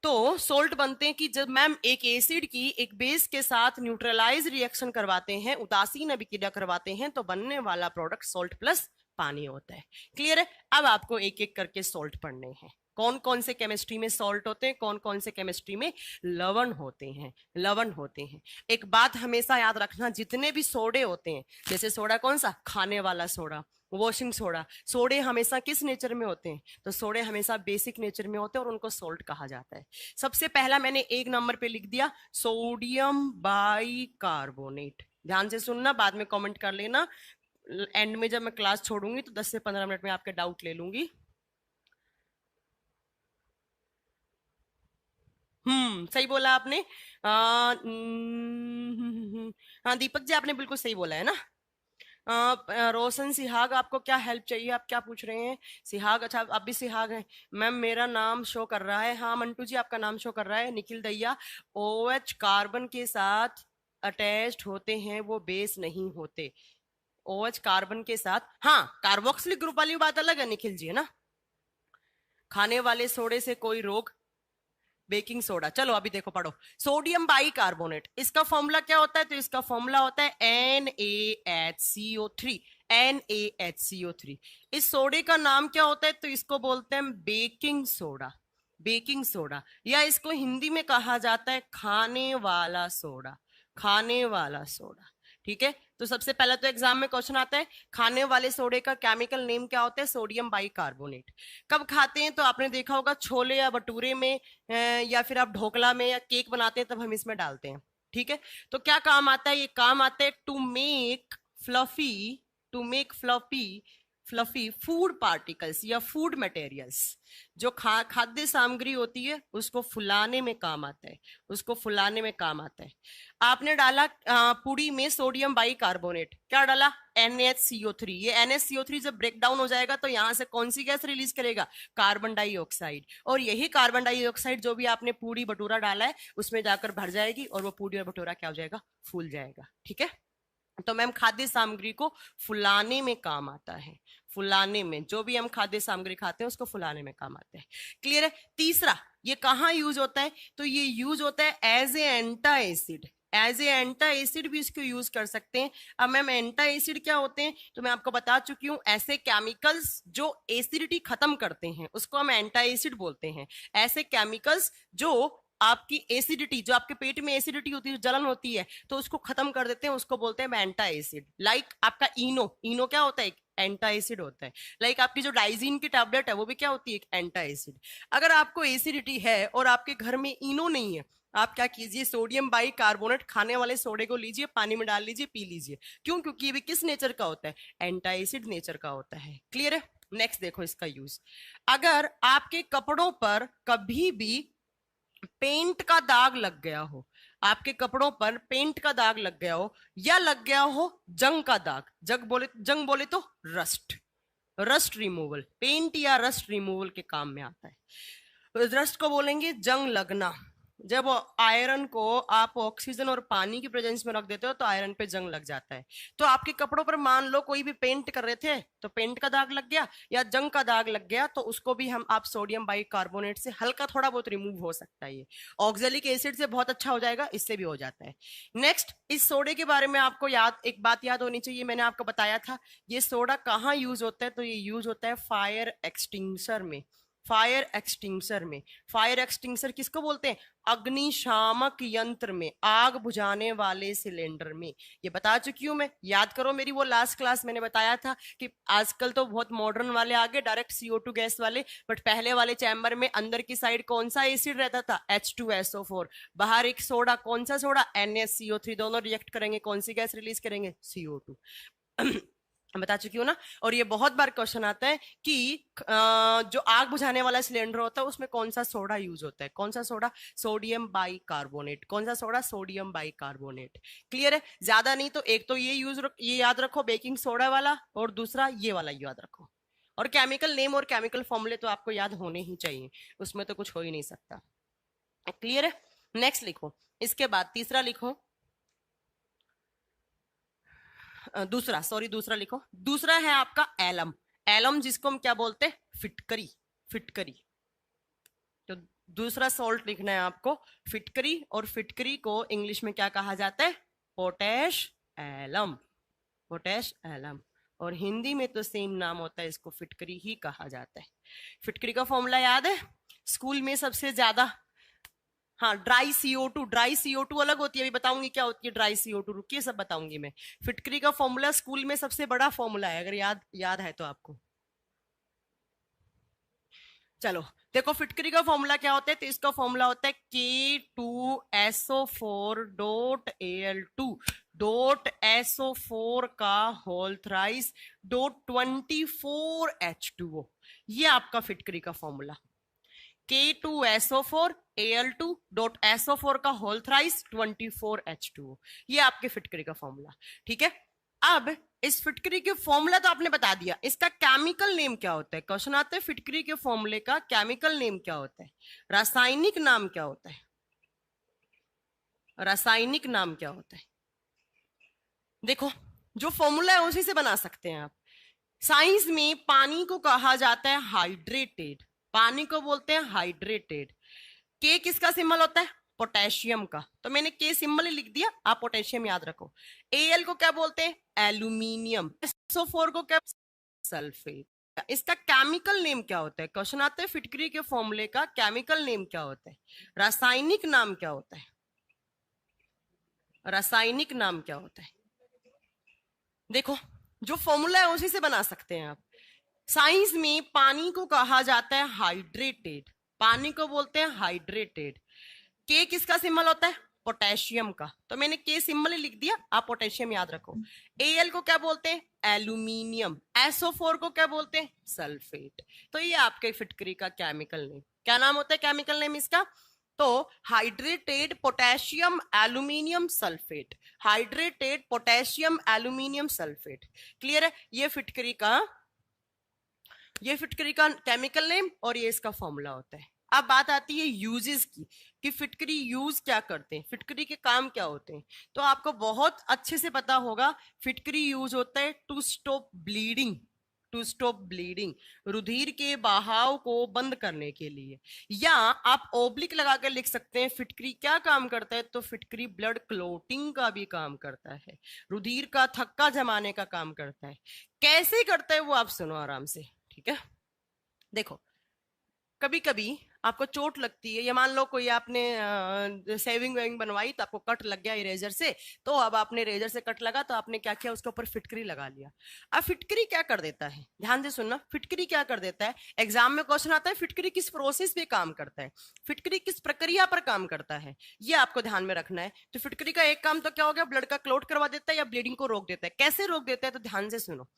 तो सोल्ट बनते हैं कि जब मैम एक एसिड की एक बेस के साथ न्यूट्रलाइज रिएक्शन करवाते हैं, उदासीन अभिक्रिया करवाते हैं, तो बनने वाला प्रोडक्ट सोल्ट प्लस पानी होता है। क्लियर है? अब आपको एक एक करके सोल्ट पढ़ने हैं, कौन कौन से केमिस्ट्री में सॉल्ट होते हैं, कौन कौन से केमिस्ट्री में लवण होते हैं, लवण होते हैं। एक बात हमेशा याद रखना, जितने भी सोडे होते हैं, जैसे सोडा कौन सा, खाने वाला सोडा, वॉशिंग सोडा, सोडे हमेशा किस नेचर में होते हैं, तो सोडे हमेशा बेसिक नेचर में होते हैं, और उनको सोल्ट कहा जाता है। सबसे पहला मैंने 1 नंबर पे लिख दिया सोडियम बाइकार्बोनेट। ध्यान से सुनना, बाद में कमेंट कर लेना। एंड में जब मैं क्लास छोड़ूंगी तो 10 से 15 मिनट में आपके डाउट ले लूंगी। सही बोला आपने। हाँ दीपक जी, आपने बिल्कुल सही बोला है ना। रोशन सिहाग, आपको क्या हेल्प चाहिए, आप क्या पूछ रहे हैं? सिहाग, अच्छा आप भी सिहाग हैं। मैम मेरा नाम शो कर रहा है, हाँ मंटू जी आपका नाम शो कर रहा है। निखिल दैया, OH कार्बन के साथ अटैच्ड होते हैं, वो बेस नहीं होते। OH कार्बन के साथ, हाँ कार्बोक्सिलिक ग्रुप वाली बात अलग है निखिल जी, है ना। खाने वाले सोडे से कोई रोग, बेकिंग सोडा। चलो अभी देखो पढ़ो। सोडियम बाई कार्बोनेट, इसका फॉर्मूला क्या होता है? तो इसका फॉर्मूला होता है NaHCO3। NaHCO3। इस सोडे का नाम क्या होता है? तो इसको बोलते हैं बेकिंग सोडा। बेकिंग सोडा, या इसको हिंदी में कहा जाता है खाने वाला सोडा। खाने वाला सोडा, ठीक है। तो सबसे पहले तो एग्जाम में क्वेश्चन आता है, खाने वाले सोडे का केमिकल नेम क्या होता है? Sodium by carbonate. कब खाते हैं? तो आपने देखा होगा छोले या भटूरे में, या फिर आप ढोकला में या केक बनाते हैं तब हम इसमें डालते हैं, ठीक है। तो क्या काम आता है? ये काम आता है to make fluffy, to make fluffy, fluffy food particles या फूड मटेरियल्स। जो खाद्य सामग्री होती है उसको फुलाने में काम आता है, उसको फुलाने में काम आता है। आपने डाला पूड़ी में सोडियम बाई कार्बोनेट, क्या डाला? NaCO3। ये NaCO3 जब ब्रेक डाउन हो जाएगा तो यहां से कौन सी गैस रिलीज करेगा? Carbon dioxide. और यही कार्बन डाइऑक्साइड जो भी आपने पूड़ी भटूरा डाला है उसमें जाकर भर जाएगी और वो पूड़ी और भटूरा क्या हो जाएगा? फूल जाएगा, ठीक है। तो मैम खाद्य सामग्री को फुलाने में काम आता है। फुलाने में, जो भी हम खाद्य सामग्री खाते हैं उसको फुलाने में काम आता है। क्लियर है? तीसरा, ये कहाँ यूज होता है? तो ये यूज होता है as a antacid. As a antacid भी इसको यूज कर सकते हैं। अब मैम एंटा एसिड क्या होते हैं? तो मैं आपको बता चुकी हूँ, ऐसे केमिकल्स जो एसिडिटी खत्म करते हैं उसको हम एंटा एसिड बोलते हैं। ऐसे केमिकल्स जो आपकी एसिडिटी, जो आपके पेट में एसिडिटी होती है, जलन होती है, तो उसको खत्म कर देते हैं, उसको बोलते हैं एंटा एसिड। लाइक आपका इनो, इनो क्या होता है? एंटा एसिड होता है। लाइक आपकी जो डाइजीन की टैबलेट है वो भी क्या होती है? एंटा एसिड। अगर आपको एसिडिटी है और आपके घर में इनो नहीं है, आप क्या कीजिए, सोडियम बाई कार्बोनेट खाने वाले सोडे को लीजिए, पानी में डाल लीजिए, पी लीजिए। क्यों? क्योंकि ये भी किस नेचर का होता है? एंटा एसिड नेचर का होता है। क्लियर है? नेक्स्ट देखो इसका यूज। अगर आपके कपड़ों पर कभी भी पेंट का दाग लग गया हो, आपके कपड़ों पर पेंट का दाग लग गया हो, या लग गया हो जंग का दाग, जंग बोले तो रस्ट, रस्ट रिमूवल, पेंट या रस्ट रिमूवल के काम में आता है। रस्ट को बोलेंगे जंग लगना। जब आयरन को आप ऑक्सीजन और पानी की प्रेजेंस में रख देते हो तो आयरन पे जंग लग जाता है। तो आपके कपड़ों पर मान लो कोई भी पेंट कर रहे थे तो पेंट का दाग लग गया या जंग का दाग लग गया, तो उसको भी हम आप सोडियम बाइकार्बोनेट से हल्का थोड़ा बहुत रिमूव हो सकता है। ये ऑक्जेलिक एसिड से बहुत अच्छा हो जाएगा, इससे भी हो जाता है। नेक्स्ट, इस सोडे के बारे में आपको एक बात याद होनी चाहिए, मैंने आपको बताया था ये सोडा कहाँ यूज होता है? तो ये यूज होता है फायर एक्सटिंग्विशर में। फायर एक्सटिंग्विशर में। फायर एक्सटिंग्विशर किसको बोलते हैं? अग्निशामक यंत्र में, आग बुझाने वाले सिलेंडर में। ये बता चुकी हूं मैं, याद करो मेरी वो लास्ट क्लास, मैंने बताया था कि आजकल तो बहुत मॉडर्न वाले आ गए, डायरेक्ट CO2 गैस वाले, बट पहले वाले चैम्बर में अंदर की साइड कौन सा एसिड रहता था? H2SO4। बाहर एक सोडा, कौन सा सोडा? NaCO3। दोनों रिएक्ट करेंगे, कौन सी गैस रिलीज करेंगे? CO2। बता चुकी हूँ ना। और ये बहुत बार क्वेश्चन आता है कि जो आग बुझाने वाला सिलेंडर होता है उसमें कौन सा सोडा यूज होता है? कौन सा सोडा? Sodium bicarbonate. कौन सा सोडा? Sodium bicarbonate. क्लियर है? ज्यादा नहीं तो एक तो ये याद रखो बेकिंग सोडा वाला, और दूसरा ये वाला याद रखो। और केमिकल नेम और केमिकल फॉर्मूले तो आपको याद होने ही चाहिए, उसमें तो कुछ हो ही नहीं सकता। क्लियर है? नेक्स्ट लिखो। इसके बाद तीसरा लिखो, दूसरा लिखो। दूसरा है आपका एलम। एलम जिसको हम क्या बोलते हैं? फिटकरी। फिटकरी। तो दूसरा सॉल्ट लिखना है आपको, फिटकरी। और फिटकरी को इंग्लिश में क्या कहा जाता है? Potash alum. Potash alum. और हिंदी में तो सेम नाम होता है, इसको फिटकरी ही कहा जाता है। फिटकरी का फॉर्मूला याद है? स्कूल में सबसे ज्यादा, हाँ ड्राई CO2। ड्राई CO2 अलग होती है, अभी बताऊंगी क्या होती है ड्राई CO2, रुकिए सब बताऊंगी मैं। फिटकरी का फॉर्मूला स्कूल में सबसे बड़ा फॉर्मूला है, अगर याद है तो आपको। चलो देखो फिटकरी का फॉर्मूला क्या होता है, तो इसका फॉर्मूला होता है K2SO4.Al2.SO4 का होल थ्राइस .24H2O। ये आपका फिटकरी का फॉर्मूला K2SO4Al2.SO4 का होल थ्राइस 24H2O। ये आपके फिटकरी का फॉर्मूला। ठीक है, अब इस फिटकरी के फॉर्मूला तो आपने बता दिया, इसका केमिकल नेम क्या होता है। क्वेश्चन आता है फिटकरी के फॉर्मूले का केमिकल नेम क्या होता है, रासायनिक नाम क्या होता है, रासायनिक नाम क्या होता है। देखो जो फॉर्मूला है उसी से बना सकते हैं आप। साइंस में पानी को कहा जाता है हाइड्रेटेड, पानी को बोलते हैं हाइड्रेटेड। के किसका सिंबल होता है, पोटेशियम का, तो मैंने के सिंबल ही लिख दिया, आप पोटेशियम याद रखो। एल को क्या बोलते हैं, एल्यूमिनियम। SO4 को क्या, सल्फेट। इसका केमिकल नेम क्या होता है, क्वेश्चन आता है फिटकरी के फॉर्मूले का केमिकल नेम क्या होता है, रासायनिक नाम क्या होता है, रासायनिक नाम क्या होता है। देखो जो फॉर्मूला है उसी से बना सकते हैं आप। साइंस में पानी को कहा जाता है हाइड्रेटेड, पानी को बोलते हैं हाइड्रेटेड। के किसका सिंबल होता है, पोटेशियम का, तो मैंने के सिंबल ही लिख दिया, आप पोटेशियम याद रखो। एल को क्या बोलते हैं, एल्यूमिनियम। SO4 को क्या बोलते हैं, सल्फेट। तो ये आपके फिटकरी का केमिकल नेम, क्या नाम होता है केमिकल नेम इसका, तो hydrated potassium aluminium sulphate, hydrated potassium aluminium sulphate. Clear है, ये फिटकरी का केमिकल नेम और ये इसका फॉर्मूला होता है। अब बात आती है यूजेस की, कि फिटकरी यूज क्या करते हैं, फिटकरी के काम क्या होते हैं। तो आपको बहुत अच्छे से पता होगा फिटकरी यूज होता है to stop bleeding, to stop bleeding, रुधिर के बहाव को बंद करने के लिए। या आप ओब्लिक लगा कर लिख सकते हैं फिटकरी क्या काम करता है, तो फिटकरी ब्लड क्लोटिंग का भी काम करता है, रुधिर का थक्का जमाने का काम करता है। कैसे करता है वो आप सुनो आराम से, ठीक है। देखो कभी कभी आपको चोट लगती है, या मान लो कोई आपने सेविंग वेविंग बनवाई तो आपको कट लग गया इरेजर से, तो अब आपने रेजर से कट लगा तो आपने क्या किया, उसके ऊपर फिटकरी लगा लिया। अब फिटकरी क्या कर देता है, ध्यान से सुनना, फिटकरी क्या कर देता है, एग्जाम में क्वेश्चन आता है फिटकरी किस प्रोसेस पे काम करता है, फिटकरी किस प्रक्रिया पर काम करता है, ये आपको ध्यान में रखना है। तो फिटकरी का एक काम तो क्या हो गया, ब्लड का क्लोट करवा देता है या ब्लीडिंग को रोक देता है। कैसे रोक देता है, तो ध्यान से सुनो।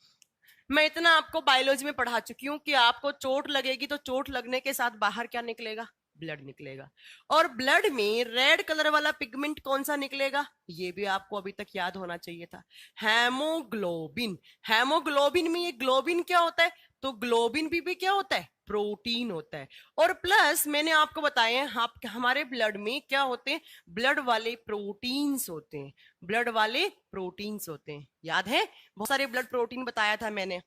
मैं इतना आपको बायोलॉजी में पढ़ा चुकी हूँ कि आपको चोट लगेगी तो चोट लगने के साथ बाहर क्या निकलेगा, ब्लड निकलेगा। और ब्लड में रेड कलर वाला पिगमेंट कौन सा निकलेगा, ये भी आपको अभी तक याद होना चाहिए था, हेमोग्लोबिन। हेमोग्लोबिन में ये ग्लोबिन क्या होता है, तो ग्लोबिन भी क्या होता है, प्रोटीन होता है। और प्लस मैंने आपको बताया है हमारे ब्लड में क्या होते हैं, ब्लड वाले प्रोटीन्स होते हैं, ब्लड वाले प्रोटीन्स होते हैं, याद है, बहुत सारे ब्लड प्रोटीन बताया था मैंने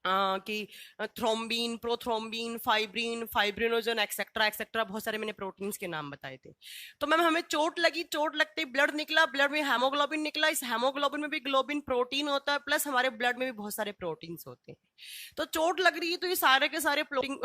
कि thrombin, prothrombin, fibrin, fibrinogen, etcetera etcetera, बहुत सारे मैंने प्रोटीन्स के नाम बताए थे। तो मैम हमें चोट लगी, चोट लगते ही ब्लड निकला, ब्लड में हेमोग्लोबिन निकला, इस हेमोग्लोबिन में भी ग्लोबिन प्रोटीन होता है, प्लस हमारे ब्लड में भी बहुत सारे प्रोटीन्स होते हैं। तो चोट लग रही है तो ये सारे के सारे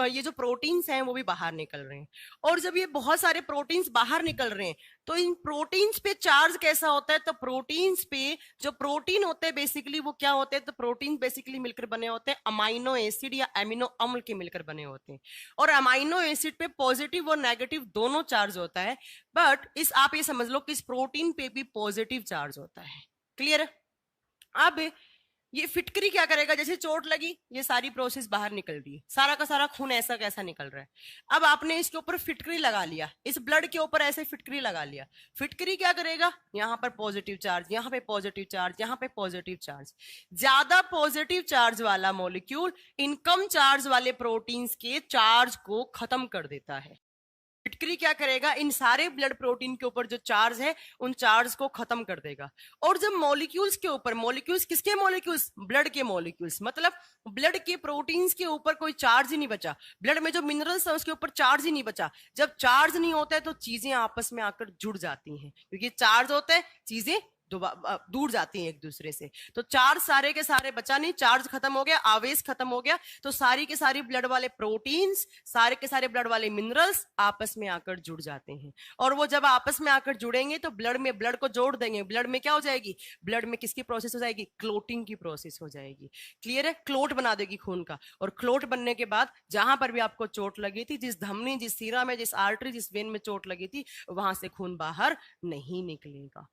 ये जो प्रोटीन्स हैं वो भी बाहर निकल रहे हैं। और जब ये बहुत सारे प्रोटीन्स बाहर निकल रहे हैं तो इन प्रोटीन्स पे चार्ज कैसा होता है, तो प्रोटीन्स पे जो प्रोटीन होते हैं बेसिकली वो क्या होते हैं, तो प्रोटीन बेसिकली मिलकर बने होते हैं अमाइनो एसिड या एमिनो अम्ल के मिलकर बने होते हैं। और अमाइनो एसिड पे पॉजिटिव और नेगेटिव दोनों चार्ज होता है, बट आप ये समझ लो कि इस प्रोटीन पे भी पॉजिटिव चार्ज होता है। क्लियर है। अब ये फिटकरी क्या करेगा, जैसे चोट लगी ये सारी प्रोसेस बाहर निकल रही है, सारा का सारा खून ऐसा कैसा निकल रहा है। अब आपने इसके ऊपर फिटकरी लगा लिया, इस ब्लड के ऊपर ऐसे फिटकरी लगा लिया, फिटकरी क्या करेगा, यहाँ पर पॉजिटिव चार्ज, यहाँ पे पॉजिटिव चार्ज, यहाँ पे पॉजिटिव चार्ज। ज्यादा पॉजिटिव चार्ज वाला मॉलिक्यूल इन कम चार्ज वाले प्रोटीन्स के चार्ज को खत्म कर देता है। फिटकरी क्या करेगा, इन सारे ब्लड प्रोटीन के ऊपर जो चार्ज है उन चार्ज को खत्म कर देगा। और जब मॉलिक्यूल्स के ऊपर, मॉलिक्यूल्स किसके मॉलिक्यूल्स, ब्लड के मॉलिक्यूल्स, मतलब ब्लड के प्रोटीन्स के ऊपर कोई चार्ज ही नहीं बचा, ब्लड में जो मिनरल्स है उसके ऊपर चार्ज ही नहीं बचा। जब चार्ज नहीं होता है तो चीजें आपस में आकर जुड़ जाती हैं, क्योंकि चार्ज होता है चीजें दूर जाती हैं एक दूसरे से। तो चार्ज सारे के सारे बचा नहीं, चार्ज खत्म हो गया, आवेश खत्म हो गया, तो सारी के सारी ब्लड वाले प्रोटीन्स, सारे के सारे ब्लड वाले मिनरल्स आपस में आकर जुड़ जाते हैं। और वो जब आपस में आकर जुड़ेंगे तो ब्लड को जोड़ देंगे। ब्लड में क्या हो जाएगी, ब्लड में किसकी प्रोसेस हो जाएगी, क्लोटिंग की प्रोसेस हो जाएगी। क्लियर है, क्लोट बना देगी खून का। और क्लोट बनने के बाद जहां पर भी आपको चोट लगी थी, जिस धमनी, जिस सीरा में, जिस आर्टरी, जिस वेन में चोट लगी थी, वहां से खून बाहर नहीं निकलेगा।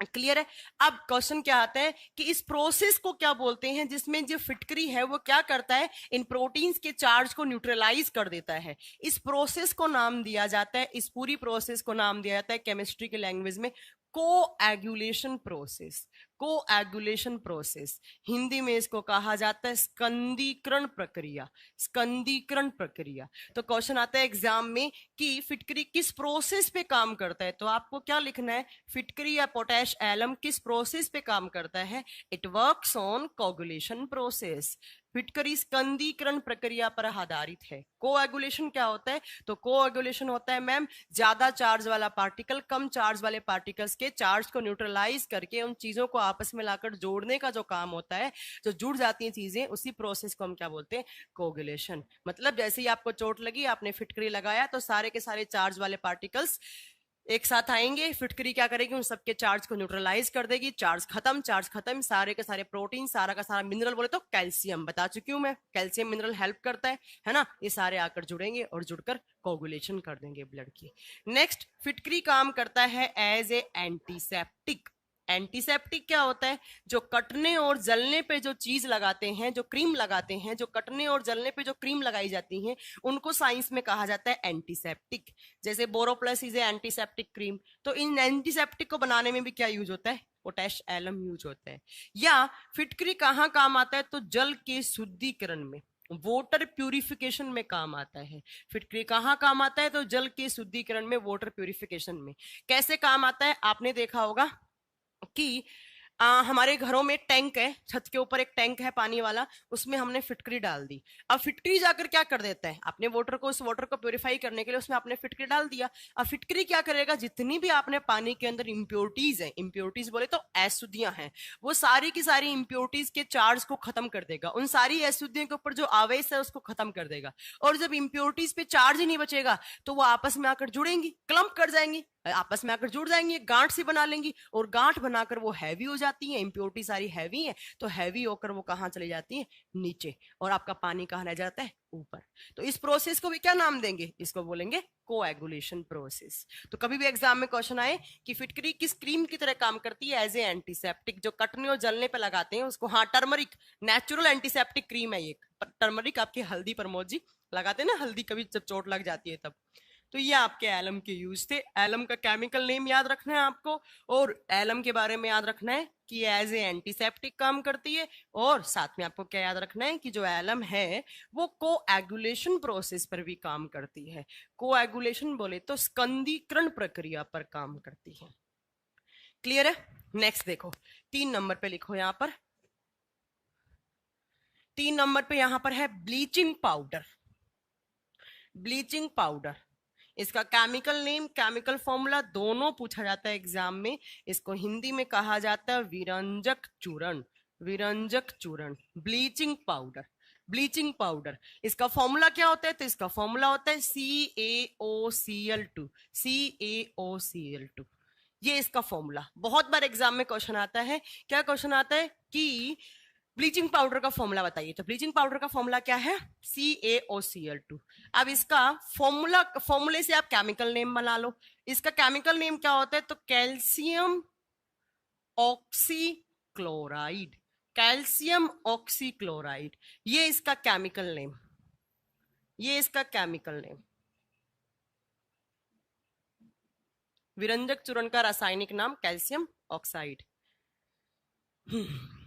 क्लियर है। अब क्वेश्चन क्या आता है कि इस प्रोसेस को क्या बोलते हैं, जिसमें जो फिटकरी है वो क्या करता है, इन प्रोटीन्स के चार्ज को न्यूट्रलाइज कर देता है। इस प्रोसेस को नाम दिया जाता है, इस पूरी प्रोसेस को नाम दिया जाता है केमिस्ट्री की लैंग्वेज में coagulation process. Coagulation process, Hindi में इसको कहा जाता है स्कंदीकरण प्रक्रिया। स्कंदीकरण प्रक्रिया। तो क्वेश्चन आता है एग्जाम में कि फिटकरी किस प्रोसेस पे काम करता है, तो आपको क्या लिखना है, फिटकरी या पोटैश एलम किस प्रोसेस पे काम करता है, it works on coagulation process. फिटकरी स्कंदीकरण प्रक्रिया पर आधारित है। कोएगुलेशन क्या होता है, तो कोएगुलेशन होता है मैम ज्यादा चार्ज वाला पार्टिकल कम चार्ज वाले पार्टिकल्स के चार्ज को न्यूट्रलाइज करके उन चीजों को आपस में लाकर जोड़ने का जो काम होता है, जो जुड़ जाती हैं चीजें, उसी प्रोसेस को हम क्या बोलते हैं, कोएगुलेशन। मतलब जैसे ही आपको चोट लगी, आपने फिटकरी लगाया, तो सारे के सारे चार्ज वाले पार्टिकल्स एक साथ आएंगे, फिटकरी क्या करेगी, उन सबके चार्ज को न्यूट्रलाइज कर देगी। चार्ज खत्म, सारे के सारे प्रोटीन, सारा का सारा मिनरल, बोले तो कैल्शियम, बता चुकी हूं मैं, कैल्शियम मिनरल हेल्प करता है ना, ये सारे आकर जुड़ेंगे और जुड़कर कोगुलेशन कर देंगे ब्लड की। नेक्स्ट, फिटकरी काम करता है एज ए एंटीसेप्टिक। एंटीसेप्टिक क्या होता है, जो कटने और जलने पे जो चीज लगाते हैं, जो क्रीम लगाते हैं, जो कटने और जलने पे जो क्रीम लगाई जाती हैं, उनको साइंस में कहा जाता है एंटीसेप्टिक। जैसे Boroplus is a antiseptic cream. तो इन एंटीसेप्टिक को बनाने में भी क्या यूज होता है, पोटैश एलम यूज होता है। या फिटकरी कहाँ काम आता है, तो जल के शुद्धिकरण में, वाटर प्यूरिफिकेशन में काम आता है। फिटकरी कहाँ काम आता है, तो जल के शुद्धिकरण में, वाटर प्यूरिफिकेशन में। कैसे काम आता है, आपने देखा होगा कि हमारे घरों में टैंक है, छत के ऊपर एक टैंक है पानी वाला, उसमें हमने फिटकरी डाल दी। अब फिटकरी जाकर क्या कर देता है, अपने वाटर को, उस वाटर को प्यूरिफाई करने के लिए उसमें आपने फिटकरी डाल दिया। अब फिटकरी क्या करेगा, जितनी भी आपने पानी के अंदर इंप्योरिटीज है, इंप्योरिटीज बोले तो अशुद्धियां हैं, वो सारी की सारी इंप्योरिटीज के चार्ज को खत्म कर देगा। उन सारी अशुद्धियों के ऊपर जो आवेश है उसको खत्म कर देगा। और जब इंप्योरिटीज पे चार्ज ही नहीं बचेगा, तो वो आपस में आकर जुड़ेंगी, क्लम्प कर जाएंगी, आपस में आकर जुड़ जाएंगी, गांठ सी बना लेंगी, और गांठ बनाकर वो हैवी हो जाती है। इंप्योरिटी सारी हैवी है, तो हैवी होकर वो कहां चली जाती है, नीचे, और आपका पानी कहां रह जाता है, ऊपर। तो इस प्रोसेस को भी क्या नाम देंगे, इसको बोलेंगे कोएगुलेशन प्रोसेस। तो कभी भी एग्जाम में क्वेश्चन आए कि फिटकरी किस क्रीम की तरह काम करती है, एज ए एंटीसेप्टिक, जो कटने और जलने पे लगाते हैं उसको, हाँ टर्मरिक, नेचुरल एंटीसेप्टिक क्रीम है ये टर्मरिक। आपके हल्दी पर मौजी लगाते हैं ना, हल्दी कभी जब चोट लग जाती है तब। तो ये आपके एलम के यूज थे। एलम का केमिकल नेम याद रखना है आपको, और एलम के बारे में याद रखना है कि एज ए एंटीसेप्टिक काम करती है। और साथ में आपको क्या याद रखना है कि जो एलम है वो कोएगुलेशन प्रोसेस पर भी काम करती है। कोएगुलेशन बोले तो स्कंदीकरण प्रक्रिया पर काम करती है। क्लियर है। नेक्स्ट देखो, 3 नंबर पे लिखो, यहां पर 3 नंबर पे यहां पर है ब्लीचिंग पाउडर। ब्लीचिंग पाउडर, इसका केमिकल नेम, केमिकल फॉर्मूला दोनों पूछा जाता है एग्जाम में। इसको हिंदी में कहा जाता है विरंजक चूर्ण। विरंजक चूर्ण, ब्लीचिंग पाउडर। ब्लीचिंग पाउडर, इसका फॉर्मूला क्या होता है, तो इसका फॉर्मूला होता है CaOCl2। CaOCl2, ये इसका फॉर्मूला। बहुत बार एग्जाम में क्वेश्चन आता है, क्या क्वेश्चन आता है कि ब्लीचिंग पाउडर का फॉर्मूला बताइए। तो ब्लीचिंग पाउडर का फॉर्मूला क्या है, CaOCl2। अब इसका फॉर्मूले से आप केमिकल नेम बना लो। इसका केमिकल नेम क्या होता है, तो कैल्शियम ऑक्सीक्लोराइड। कैल्शियम ऑक्सीक्लोराइड, ये इसका केमिकल नेम, ये इसका केमिकल नेम। विरंजक चूर्ण का रासायनिक नाम कैल्शियम ऑक्साइड।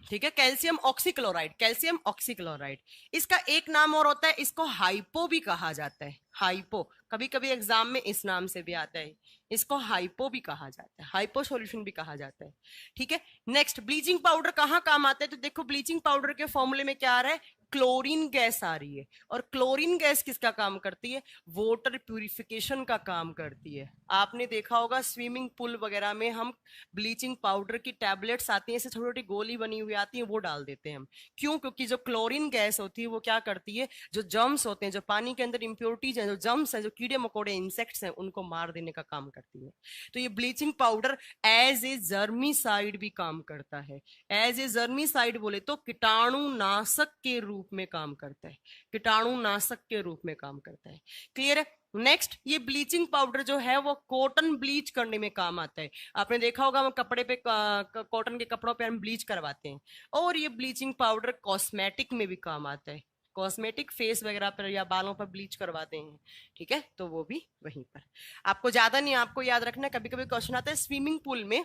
ठीक है, कैल्शियम ऑक्सीक्लोराइड, कैल्शियम ऑक्सीक्लोराइड। इसका एक नाम और होता है, इसको हाइपो भी कहा जाता है। हाइपो, कभी कभी एग्जाम में इस नाम से भी आता है, इसको हाइपो भी कहा जाता है, हाइपो सॉल्यूशन भी कहा जाता है। ठीक है। नेक्स्ट, ब्लीचिंग पाउडर कहाँ काम आता है, तो देखो ब्लीचिंग पाउडर के फॉर्मूले में क्या आ रहा है, क्लोरीन गैस आ रही है, और क्लोरीन गैस किसका काम करती है? वाटर प्यूरिफिकेशन का काम करती है। आपने देखा होगा स्विमिंग पूल वगैरह में हम ब्लीचिंग पाउडर की टैबलेट्स आती हैं, ऐसे छोटी छोटी गोली बनी हुई आती है, वो डाल देते हैं हम। क्यों? क्योंकि जो क्लोरीन गैस होती है वो क्या करती है, जो जर्म्स होते हैं, जो पानी के अंदर इंप्योरिटीज हैं, जो जर्म्स हैं, जो कीड़े मकोड़े इंसेक्ट्स हैं, उनको मार देने का काम करती है। तो ये ब्लीचिंग पाउडर एज ए जर्मीसाइड भी काम करता है। एज ए जर्मीसाइड बोले तो कीटाणुनाशक के रूप में काम करता है, कीटाणुनाशक के रूप में काम करता है। क्लियर है? नेक्स्ट, ये ब्लीचिंग पाउडर जो है वो कॉटन ब्लीच करने में काम आता है। आपने देखा होगा हम कपड़े पे कॉटन के कपड़ों पे हम ब्लीच करवाते हैं। और ये ब्लीचिंग पाउडर कॉस्मेटिक में भी काम आता है, कॉस्मेटिक फेस वगैरह पर या बालों पर ब्लीच करवाते हैं। ठीक है, तो वो भी वहीं पर। आपको ज्यादा नहीं, आपको याद रखना, कभी कभी क्वेश्चन आता है स्विमिंग पूल में,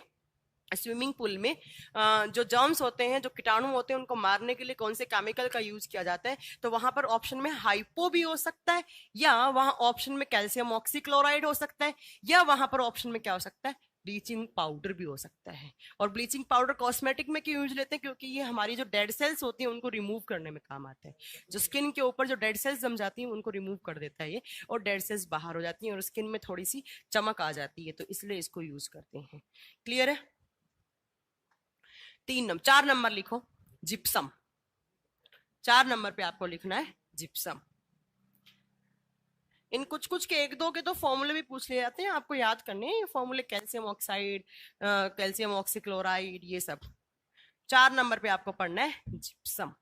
स्विमिंग पूल में जो जर्म्स होते हैं, जो कीटाणु होते हैं, उनको मारने के लिए कौन से केमिकल का यूज किया जाता है? तो वहां पर ऑप्शन में हाइपो भी हो सकता है, या वहां ऑप्शन में कैल्शियम ऑक्सीक्लोराइड हो सकता है, या वहां पर ऑप्शन में क्या हो सकता है? ब्लीचिंग पाउडर भी हो सकता है। और ब्लीचिंग पाउडर कॉस्मेटिक में क्यों यूज लेते हैं? क्योंकि ये हमारी जो डेड सेल्स होती हैं उनको रिमूव करने में काम आता है। जो स्किन के ऊपर जो डेड सेल्स जम जाती हैं उनको रिमूव कर देता है ये, और डेड सेल्स बाहर हो जाती हैं और स्किन में थोड़ी सी चमक आ जाती है, तो इसलिए इसको यूज करते हैं। क्लियर है? 4 नंबर लिखो, जिप्सम। 4 नंबर पे आपको लिखना है जिप्सम। इन कुछ कुछ के एक दो के तो फॉर्मूले भी पूछ लिए जाते हैं, आपको याद करने हैं फॉर्मूले, कैल्शियम ऑक्साइड, कैल्शियम ऑक्सीक्लोराइड, ये सब। 4 नंबर पे आपको पढ़ना है जिप्सम।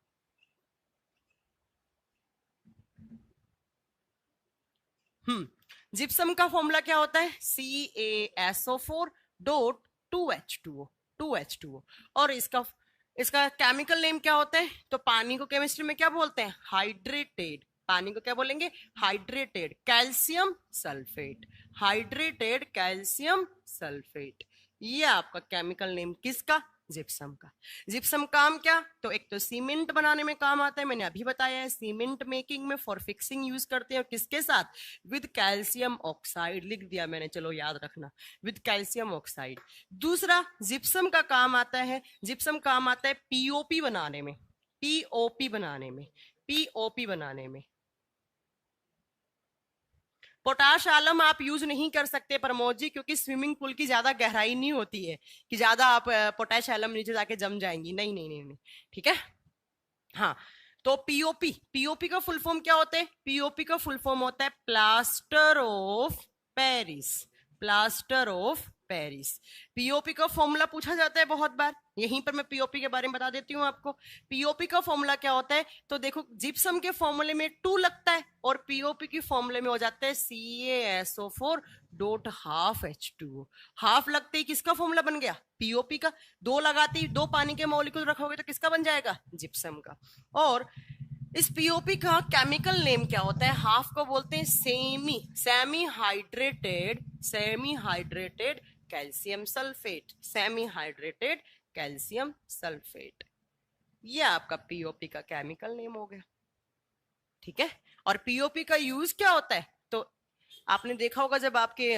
जिप्सम का फॉर्मूला क्या होता है? CaSO4 dot 2H2O, 2H2O। और इसका केमिकल नेम क्या होता है? तो पानी को केमिस्ट्री में क्या बोलते हैं? हाइड्रेटेड। पानी को क्या बोलेंगे? Hydrated calcium sulphate, hydrated calcium sulphate. ये आपका केमिकल नेम किसका? जिप्सम का। जिप्सम काम क्या? तो एक तो सीमेंट बनाने में काम आता है, मैंने अभी बताया है, सीमेंट मेकिंग में फॉर फिक्सिंग यूज करते हैं। और किसके साथ? विद कैल्शियम ऑक्साइड, लिख दिया मैंने, चलो याद रखना, विद कैल्शियम ऑक्साइड। दूसरा, जिप्सम का काम आता है, जिप्सम काम आता है पीओपी बनाने में, पीओपी बनाने में, पीओपी बनाने में। पोटाश आलम आप यूज नहीं कर सकते प्रमोद जी, क्योंकि स्विमिंग पूल की ज्यादा गहराई नहीं होती है कि ज्यादा आप पोटाश आलम नीचे जाके जम जाएंगी, नहीं नहीं नहीं नहीं। ठीक है, हाँ। तो पीओपी, पीओपी का फुल फॉर्म क्या होता है? पीओपी का फुल फॉर्म होता है plaster of Paris, plaster of Paris. POP का फॉर्मूला पूछा जाता है बहुत बार, यहीं पर मैं पीओपी के बारे में बता देती हूँ आपको। पीओपी का फॉर्मूला क्या होता है? तो देखो, जिप्सम के फॉर्मूले में 2 लगता है, और पीओपी की फॉर्मूले में हो जाता है CaSO4 dot half H2O। Half लगते ही किसका फॉर्मूला बन गया? पीओपी का। 2 लगाते ही 2 पानी के मॉलिक्यूल रखोगे तो किसका बन जाएगा? जिप्सम का। और इस पीओपी का केमिकल नेम क्या होता है? हाफ को बोलते हैं semi hydrated, semi hydrated calcium sulphate, semi hydrated calcium sulphate. ये आपका पीओपी का केमिकल नेम हो गया। ठीक है, और पीओपी का यूज क्या होता है? तो आपने देखा होगा जब आपके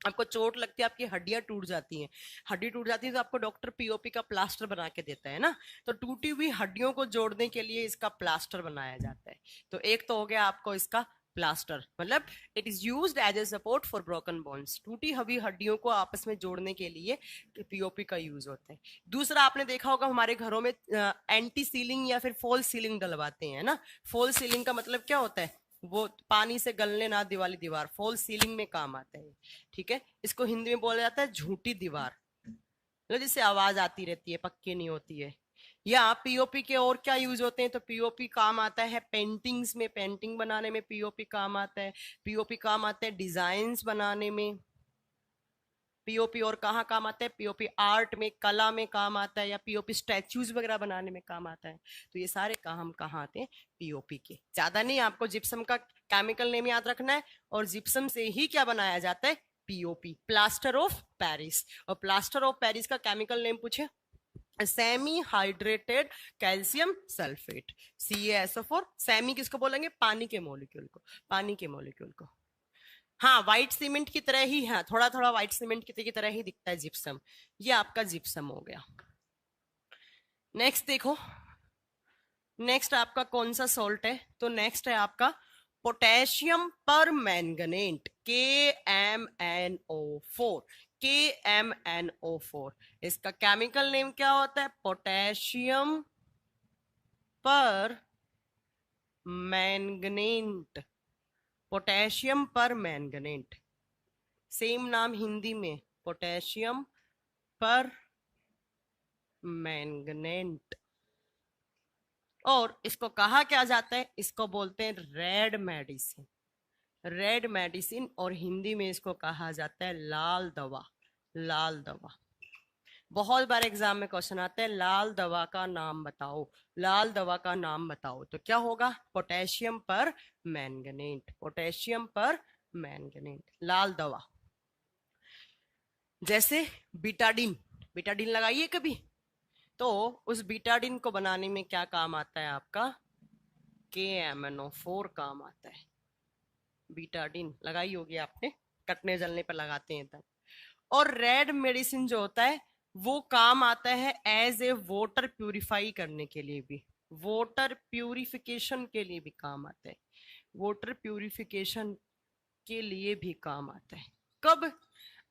आपको चोट लगती है, आपकी हड्डियां टूट जाती हैं, हड्डी टूट जाती है, तो आपको डॉक्टर पीओपी का प्लास्टर बना के देता है ना। तो टूटी हुई हड्डियों को जोड़ने के लिए इसका प्लास्टर बनाया जाता है। तो एक तो हो गया आपको इसका प्लास्टर, मतलब it is used as a support for broken bones, टूटी हुई हड्डियों को आपस में जोड़ने के लिए पीओपी का यूज होता है। दूसरा, आपने देखा होगा हमारे घरों में एंटी सीलिंग या फिर फॉल सीलिंग डलवाते हैं ना। फॉल सीलिंग का मतलब क्या होता है? वो पानी से गलने ना वाली दीवार, फॉल सीलिंग में काम आता है। ठीक है, इसको हिंदी में बोला जाता है झूठी दीवार, मतलब जिससे आवाज आती रहती है, पक्की नहीं होती है। या पीओपी के और क्या यूज होते हैं? तो पीओपी काम आता है पेंटिंग्स में, पेंटिंग बनाने में पीओपी काम आता है। पीओपी काम आता है डिजाइन्स बनाने में। पीओपी और कहाँ काम आता है? पीओपी आर्ट में, कला में काम आता है, या पीओपी स्टैच्यूज वगैरह बनाने में काम आता है। तो ये सारे काम कहाँ आते हैं? पीओपी के। ज्यादा नहीं, आपको जिप्सम का केमिकल नेम याद रखना है, और जिप्सम से ही क्या बनाया जाता है? POP, plaster of Paris. और प्लास्टर ऑफ पेरिस का केमिकल नेम पूछे, semi hydrated calcium sulphate, CaSO4। Semi किसको बोलेंगे? पानी के मॉलिक्यूल को, पानी के मॉलिक्यूल को। हाँ, व्हाइट सीमेंट की तरह ही है, थोड़ा थोड़ा व्हाइट सीमेंट की तरह ही दिखता है जिप्सम। ये आपका जिप्सम हो गया। नेक्स्ट देखो, नेक्स्ट आपका कौन सा सॉल्ट है, तो नेक्स्ट है आपका पोटेशियम पर मैंगनेट, KMnO4। KMnO4 इसका केमिकल नेम क्या होता है, पोटेशियम पर मैंगनेट। पोटेशियम पर मैंगनेट, सेम नाम हिंदी में, पोटेशियम पर मैंगनेट। और इसको कहा क्या जाता है, इसको बोलते हैं रेड मेडिसिन। रेड मेडिसिन, और हिंदी में इसको कहा जाता है लाल दवा। लाल दवा, बहुत बार एग्जाम में क्वेश्चन आता है लाल दवा का नाम बताओ, लाल दवा का नाम बताओ, तो क्या होगा, पोटेशियम पर मैंगनेट। पोटेशियम पर मैंगनेट लाल दवा। जैसे बीटाडिन, बीटाडिन लगाइए कभी, तो उस बीटाडिन को बनाने में क्या काम आता है आपका, KMnO4 काम आता है। बीटाडिन लगाई होगी आपने, कटने जलने पर लगाते हैं तब। और रेड मेडिसिन जो होता है वो काम आता है एज ए वाटर प्यूरिफाई करने के लिए भी, वाटर प्यूरिफिकेशन के लिए भी काम आता है, वाटर प्यूरिफिकेशन के लिए भी काम आता है। कब,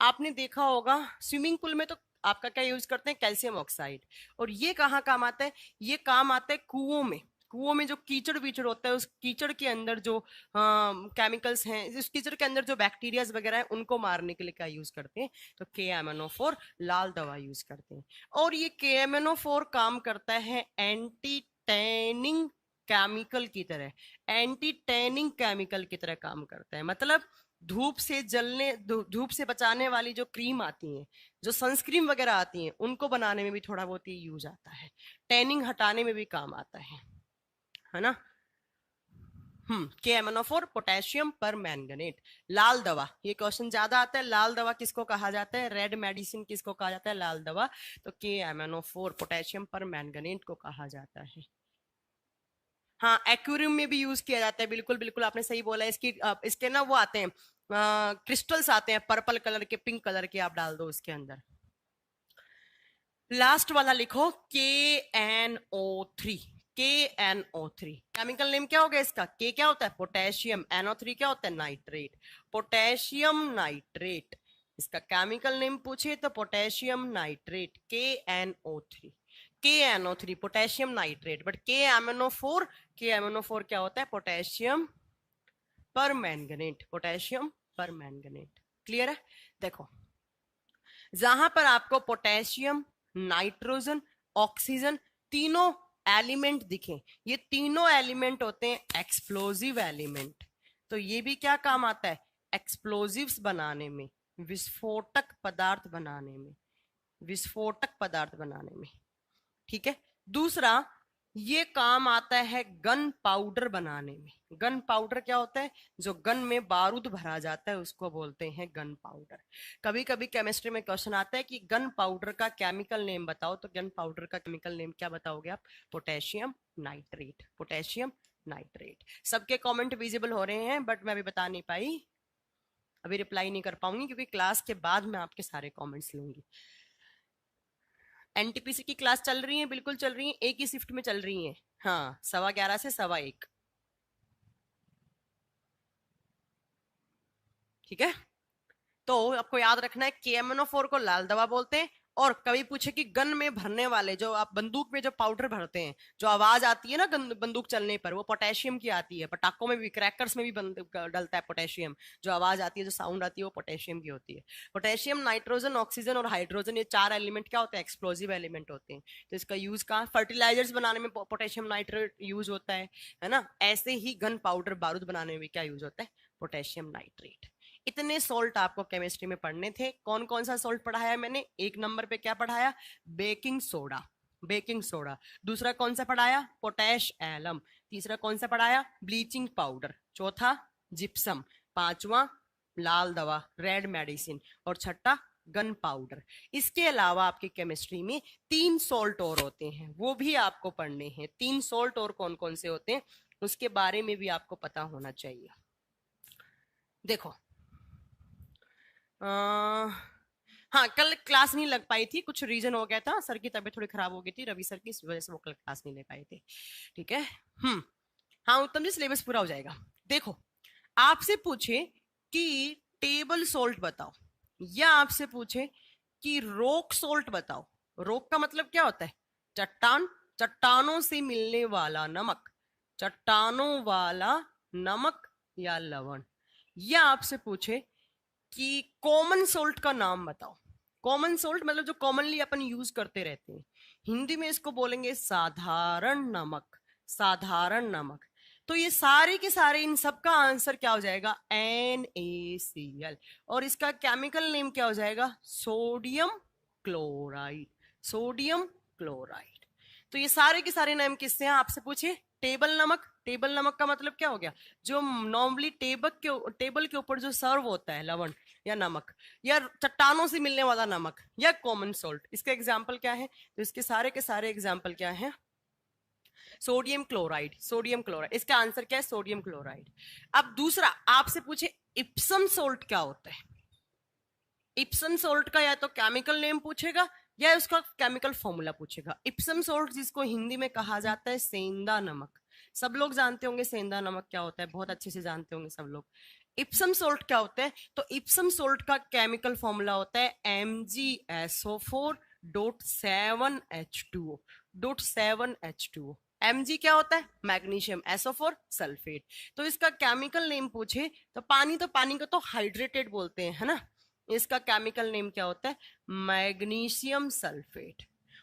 आपने देखा होगा स्विमिंग पूल में तो आपका क्या यूज करते हैं, कैल्शियम ऑक्साइड। और ये कहाँ काम आता है, ये काम आता है कुओं में। कुओं में जो कीचड़ वीचड़ होता है, उस कीचड़ के अंदर जो केमिकल्स हैं, उस कीचड़ के अंदर जो बैक्टीरियाज वगैरह हैं, उनको मारने के लिए क्या यूज करते हैं, तो KMnO4 लाल दवा यूज करते हैं। और ये KMnO4 काम करता है एंटी टैनिंग केमिकल की तरह, एंटी टैनिंग केमिकल की तरह काम करता है। मतलब धूप से जलने, धूप से बचाने वाली जो क्रीम आती है, जो सनस्क्रीन वगैरह आती हैं, उनको बनाने में भी थोड़ा बहुत ही यूज आता है, टैनिंग हटाने में भी काम आता है ना। KMnO4 पोटेशियम पर मैंगनेट। लाल दवा, ये क्वेश्चन ज्यादा आता है, लाल दवा किसको कहा जाता है, रेड मेडिसिन किसको कहा जाता है, लाल दवा। तो KMnO4 पोटेशियम पर मैंगनेट को कहा जाता है। हाँ, एक्वेरियम में भी यूज किया जाता है, बिल्कुल बिल्कुल आपने सही बोला। इसके ना वो आते हैं, क्रिस्टल्स आते हैं पर्पल कलर के, पिंक कलर के, आप डाल दो उसके अंदर। लास्ट वाला लिखो KNO3। KNO3 केमिकल नेम क्या होगा इसका, के क्या होता है पोटेशियम, NO3 क्या होता है नाइट्रेट, पोटेशियम नाइट्रेट। इसका केमिकल नेम पूछे तो potassium nitrate, KNO3। KNO3 potassium nitrate, but KMnO4 क्या होता है, पोटेशियम पर मैंगनेट, पोटेशियम पर मैंगनेट। क्लियर है। देखो, जहां पर आपको पोटेशियम, नाइट्रोजन, ऑक्सीजन तीनों एलिमेंट दिखे, ये तीनों एलिमेंट होते हैं एक्सप्लोजिव एलिमेंट। तो ये भी क्या काम आता है, एक्सप्लोजिव्स बनाने में, विस्फोटक पदार्थ बनाने में, विस्फोटक पदार्थ बनाने में। ठीक है। दूसरा, ये काम आता है गन पाउडर बनाने में। गन पाउडर क्या होता है, जो गन में बारूद भरा जाता है उसको बोलते हैं गन पाउडर। कभी कभी केमिस्ट्री में क्वेश्चन आता है कि गन पाउडर का केमिकल नेम बताओ, तो गन पाउडर का केमिकल नेम क्या बताओगे आप, पोटेशियम नाइट्रेट, पोटेशियम नाइट्रेट। सबके कमेंट विजिबल हो रहे हैं, बट मैं अभी बता नहीं पाई, अभी रिप्लाई नहीं कर पाऊंगी क्योंकि क्लास के बाद मैं आपके सारे कमेंट्स लूंगी। NTPC की क्लास चल रही है, बिल्कुल चल रही है, एक ही शिफ्ट में चल रही है। हाँ, 11:15 से 1:15। ठीक है। तो आपको याद रखना है KMnO4 को लाल दवा बोलते हैं। और कभी पूछे कि गन में भरने वाले, जो आप बंदूक में जो पाउडर भरते हैं, जो आवाज आती है ना बंदूक चलने पर, वो पोटेशियम की आती है। पटाखों में भी, क्रैकर्स में भी डलता है पोटेशियम, जो आवाज आती है, जो साउंड आती है, वो पोटेशियम की होती है। पोटेशियम, नाइट्रोजन, ऑक्सीजन और हाइड्रोजन, ये 4 एलिमेंट क्या होते हैं, एक्सप्लोजिव एलिमेंट होते हैं। तो इसका यूज कहाँ, फर्टिलाइजर्स बनाने में पोटेशियम नाइट्रेट यूज होता है ना। ऐसे ही गन पाउडर, बारूद बनाने में भी क्या यूज होता है, पोटेशियम नाइट्रेट। इतने सॉल्ट आपको केमिस्ट्री में पढ़ने थे। कौन कौन सा सॉल्ट पढ़ाया मैंने, एक नंबर पे क्या पढ़ाया, बेकिंग सोडा, बेकिंग सोडा। दूसरा कौन सा पढ़ाया, पोटैश एलम। तीसरा कौन सा पढ़ाया, ब्लीचिंग पाउडर। चौथा जिप्सम। पांचवा लाल दवा, रेड मेडिसिन। और छठा गन पाउडर। इसके अलावा आपकी केमिस्ट्री में 3 सॉल्ट और होते हैं, वो भी आपको पढ़ने हैं। 3 सॉल्ट और कौन कौन से होते हैं, उसके बारे में भी आपको पता होना चाहिए। देखो, हाँ, कल क्लास नहीं लग पाई थी, कुछ रीजन हो गया था, सर की तबीयत थोड़ी खराब हो गई थी, रवि सर की, इस वजह से वो कल क्लास नहीं ले पाए थे। ठीक है। हाँ उत्तम जी, सिलेबस पूरा हो जाएगा। देखो, आपसे पूछे कि टेबल सोल्ट बताओ, या आपसे पूछे कि रोक सोल्ट बताओ। रोक का मतलब क्या होता है? चट्टान, चट्टानों से मिलने वाला नमक, चट्टानों वाला नमक या लवण। या आपसे पूछे कि कॉमन सोल्ट का नाम बताओ। कॉमन सोल्ट मतलब जो कॉमनली अपन यूज करते रहते हैं, हिंदी में इसको बोलेंगे साधारण नमक, साधारण नमक। तो ये सारे के सारे, इन सब का आंसर क्या हो जाएगा? NaCl। और इसका केमिकल नेम क्या हो जाएगा? Sodium chloride, sodium chloride. तो ये सारे के सारे नाम किससे हैं? आपसे पूछे टेबल नमक। टेबल नमक का मतलब क्या हो गया? जो नॉर्मली टेबल के ऊपर जो सर्व होता है, लवण या नमक, या चट्टानों से मिलने वाला नमक, या कॉमन सोल्ट। इसका एग्जाम्पल क्या है? तो इसके सारे के सारे एग्जाम्पल क्या है? Sodium chloride, sodium chloride. इसका आंसर क्या है? Sodium chloride. अब दूसरा आपसे पूछे इप्सम सोल्ट क्या होता है। इप्सम सोल्ट का या तो केमिकल नेम पूछेगा या उसका केमिकल फॉर्मूला पूछेगा। इप्सम सोल्ट जिसको हिंदी में कहा जाता है सेंधा नमक। सब लोग जानते होंगे सेंधा नमक क्या होता है, बहुत अच्छे से जानते होंगे सब लोग। इप्सम सोल्ट क्या होता है? तो इप्सम सोल्ट का केमिकल फॉर्मूला होता है MgSO4.7H2O। Mg क्या होता है? Magnesium SO4 sulphate. तो इसका केमिकल नेम पूछे तो पानी को तो हाइड्रेटेड बोलते हैं, है ना। इसका केमिकल नेम क्या होता है? Magnesium sulphate.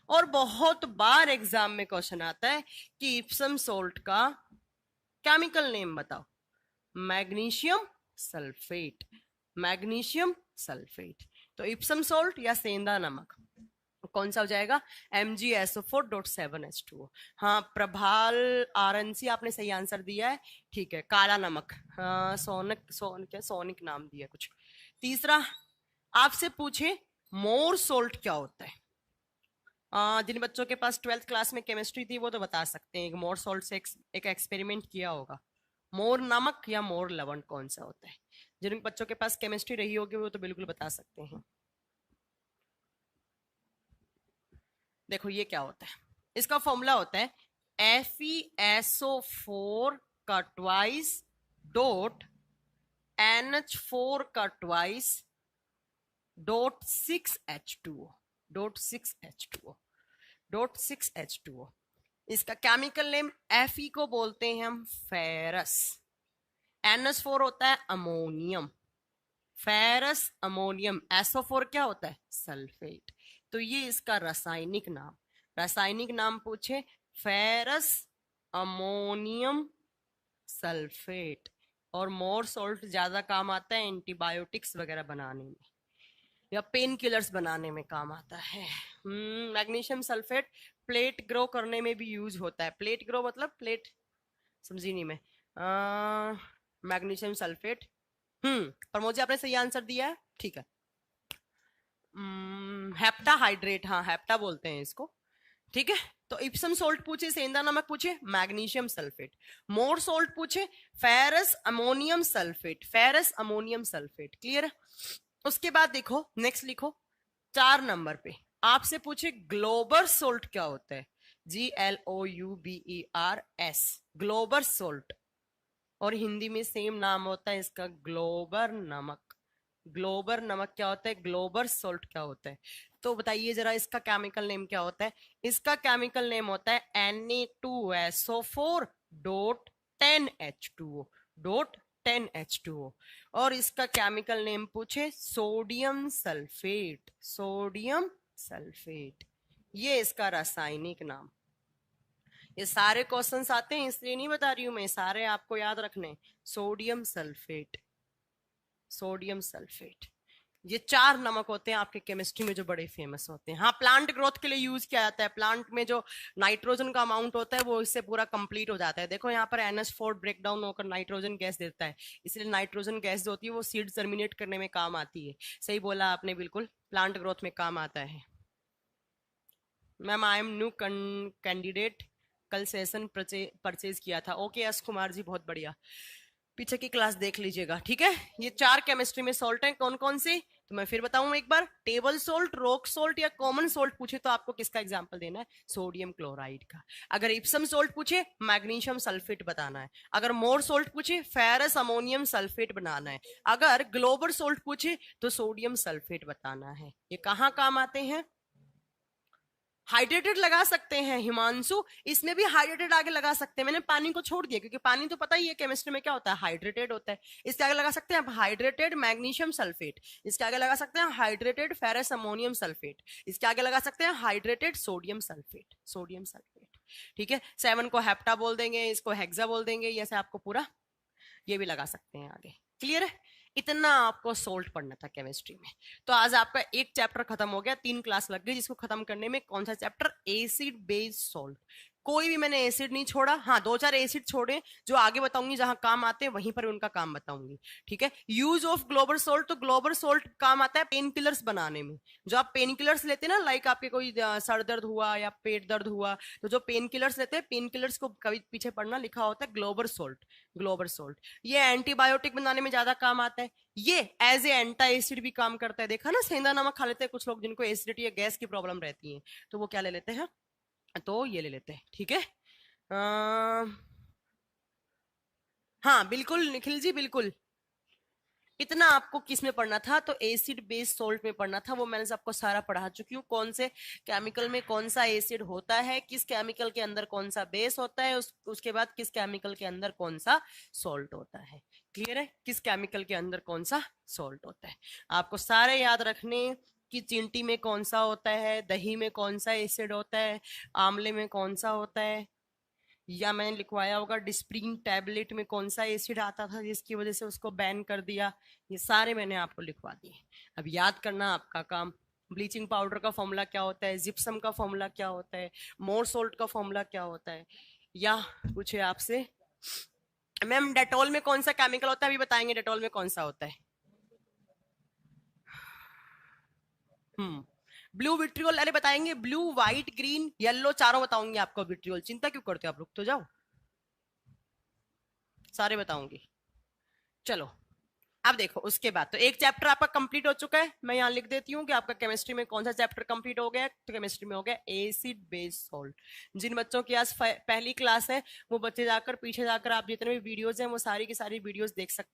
और बहुत बार एग्जाम में क्वेश्चन आता है कि इप्सम सोल्ट का केमिकल नेम बताओ। Magnesium sulphate, magnesium sulphate. तो इप्सम सोल्ट या सेंधा नमक कौन सा हो जाएगा? MgSO4.7H2O। हाँ, प्रभाल RNC आपने सही आंसर दिया है। ठीक है, काला नमक, हाँ, सोनिक नाम दिया कुछ। तीसरा आपसे पूछे मोर सोल्ट क्या होता है। जिन बच्चों के पास 12th क्लास में केमिस्ट्री थी वो तो बता सकते हैं, मोर सोल्ट से एक एक्सपेरिमेंट किया होगा। मोर नमक या मोर लवण कौन सा होता है? जिन बच्चों के पास केमिस्ट्री रही होगी वो तो बिल्कुल बता सकते हैं। देखो ये क्या होता है, इसका फॉर्मूला होता है FeSO4 का ट्वाइस डॉट NH4 का twice dot 6H2O, dot 6H2O, dot 6H2O। इसका केमिकल नेम Fe को बोलते हैं हम फेरस। NH4 होता है अमोनियम, फेरस अमोनियम। SO4 क्या होता है? सल्फेट। तो ये इसका रासायनिक नाम, रासायनिक नाम पूछे फेरस अमोनियम सल्फेट। और मोर सोल्ट ज्यादा काम आता है एंटीबायोटिक्स वगैरह बनाने में या पेन किलर्स बनाने में काम आता है। मैग्नीशियम सल्फेट प्लेट ग्रो करने में भी यूज होता है। प्लेट ग्रो मतलब प्लेट, समझी नहीं मैं। Magnesium sulphate. पर मुझे आपने सही आंसर दिया है, ठीक है। हेप्टा हाइड्रेट, हाँ हेप्टा बोलते हैं इसको। ठीक है, तो इप्सम सोल्ट पूछे सेंधा नमक पूछे मैग्नीशियम सल्फेट। मोर सोल्ट पूछे ferrous ammonium sulphate, ferrous ammonium sulphate. Clear है? उसके बाद देखो नेक्स्ट लिखो 4 नंबर पे आपसे पूछे ग्लोबर सोल्ट क्या होता है। GLOUBERS, Glauber salt. और हिंदी में सेम नाम होता है इसका, ग्लोबर नमक। ग्लोबर नमक क्या होता है? ग्लोबर सोल्ट क्या होता है? तो बताइए जरा इसका केमिकल नेम क्या होता है। इसका केमिकल नेम होता है Na2SO4.10H2O, डॉट 10H2O। और इसका केमिकल नेम पूछे सोडियम सल्फेट, सोडियम सल्फेट। ये इसका रासायनिक नाम। ये सारे क्वेश्चंस आते हैं इसलिए नहीं बता रही हूं मैं, सारे आपको याद रखने। Sodium sulphate, sodium sulphate. ये 4 नमक होते हैं आपके केमिस्ट्री में जो बड़े फेमस होते हैं। हाँ, प्लांट ग्रोथ के लिए यूज किया जाता है। प्लांट में जो नाइट्रोजन का अमाउंट होता है वो इससे पूरा कंप्लीट हो जाता है। देखो यहाँ पर NH4 ब्रेक डाउन होकर नाइट्रोजन गैस देता है, इसलिए नाइट्रोजन गैस जो होती है वो सीड जर्मिनेट करने में काम आती है। सही बोला आपने, बिल्कुल प्लांट ग्रोथ में काम आता है। Ma'am I am new candidate, कल सेशन परचेज किया था। ओके यश कुमार जी, बहुत बढ़िया। पीछे की क्लास देख लीजिएगा, ठीक है। ये 4 केमिस्ट्री में सॉल्ट हैं, कौन कौन सी, तो मैं फिर बताऊं एक बार। टेबल सोल्ट, रॉक सोल्ट या कॉमन सोल्ट पूछे तो आपको किसका एग्जांपल देना है, सोडियम क्लोराइड का। अगर इप्सम सोल्ट पूछे, मैग्नीशियम सल्फेट बताना है। अगर मोर सोल्ट पूछे, फेरस अमोनियम सल्फेट बनाना है। अगर ग्लोबल सोल्ट पूछे तो सोडियम सल्फेट बताना है। ये कहाँ काम आते हैं, हाइड्रेटेड लगा सकते हैं हिमांशु, इसमें भी हाइड्रेटेड आगे लगा सकते हैं। मैंने पानी को छोड़ दिया क्योंकि पानी तो पता ही है केमिस्ट्री में क्या होता है, हाइड्रेटेड होता है। इसके आगे लगा सकते हैं आप हाइड्रेटेड मैग्नीशियम सल्फेट, इसके आगे लगा सकते हैं हाइड्रेटेड फेरस अमोनियम सल्फेट, इसके आगे लगा सकते हैं hydrated sodium sulphate, sodium sulphate, ठीक है। 7 को हेप्टा बोल देंगे, इसको हेक्सा बोल देंगे, ऐसे आपको पूरा ये भी लगा सकते हैं आगे। क्लियर है, इतना आपको सोल्ट पढ़ना था केमिस्ट्री में। तो आज आपका एक चैप्टर खत्म हो गया, 3 क्लास लग गई जिसको खत्म करने में। कौन सा चैप्टर, एसिड बेस सोल्ट। कोई भी मैंने एसिड नहीं छोड़ा, हाँ 2-4 एसिड छोड़े जो आगे बताऊंगी, जहां काम आते हैं वहीं पर उनका काम बताऊंगी, ठीक है। यूज ऑफ ग्लोबल सोल्ट, तो ग्लोबल सोल्ट काम आता है पेन किलर्स बनाने में। जो आप पेन किलर्स लेते हैं ना, लाइक आपके कोई सर दर्द हुआ या पेट दर्द हुआ, तो जो पेन किलर्स लेते हैं, पेन किलर्स को कभी पीछे पढ़ना लिखा होता है ग्लोबल सोल्ट, ग्लोबल सोल्ट। ये एंटीबायोटिक बनाने में ज्यादा काम आता है। ये एज ए एंटा एसिड भी काम करता है। देखा ना, सेंधा नमक खा लेते हैं कुछ लोग जिनको एसिडिटी या गैस की प्रॉब्लम रहती है, तो वो क्या ले लेते हैं, तो ये ले लेते हैं, ठीक है। हाँ बिल्कुल निखिल जी, बिल्कुल। इतना आपको किस में पढ़ना था, तो एसिड बेस सोल्ट में पढ़ना था। वो मैंने सबको सारा पढ़ा चुकी हूँ, कौन से केमिकल में कौन सा एसिड होता है, किस केमिकल के अंदर कौन सा बेस होता है, उसके बाद किस केमिकल के अंदर कौन सा सॉल्ट होता है। क्लियर है, किस केमिकल के अंदर कौन सा सॉल्ट होता है, आपको सारे याद रखने कि चींटी में कौन सा होता है, दही में कौन सा एसिड होता है, आंवले में कौन सा होता है, या मैंने लिखवाया होगा डिस्प्रीन टैबलेट में कौन सा एसिड आता था जिसकी वजह से उसको बैन कर दिया। ये सारे मैंने आपको लिखवा दिए, अब याद करना आपका काम। ब्लीचिंग पाउडर का फॉर्मूला क्या होता है, जिप्सम का फॉर्मूला क्या होता है, मोर सोल्ट का फॉर्मूला क्या होता है, या पूछे आपसे मैम डेटॉल में कौन सा केमिकल होता है, अभी बताएंगे डेटॉल में कौन सा होता है। ब्लू विट्रियोल, अरे बताएंगे, ब्लू व्हाइट ग्रीन येलो चारों बताऊंगी आपको। विट्रियोल चिंता क्यों करते हो आप, रुक तो जाओ, सारे बताऊंगी। चलो अब देखो, उसके बाद तो एक चैप्टर आपका कंप्लीट हो चुका है। मैं यहाँ लिख देती हूँ कि आपका केमिस्ट्री में कौन सा चैप्टर कंप्लीट हो गया, तो केमिस्ट्री में हो गया एसिड बेस सॉल्ट। जिन बच्चों की आज पहली क्लास है, वो बच्चे जाकर पीछे जाकर आप जितने भी वीडियोस हैं वो सारी की सारी वीडियोस देख सकते हैं।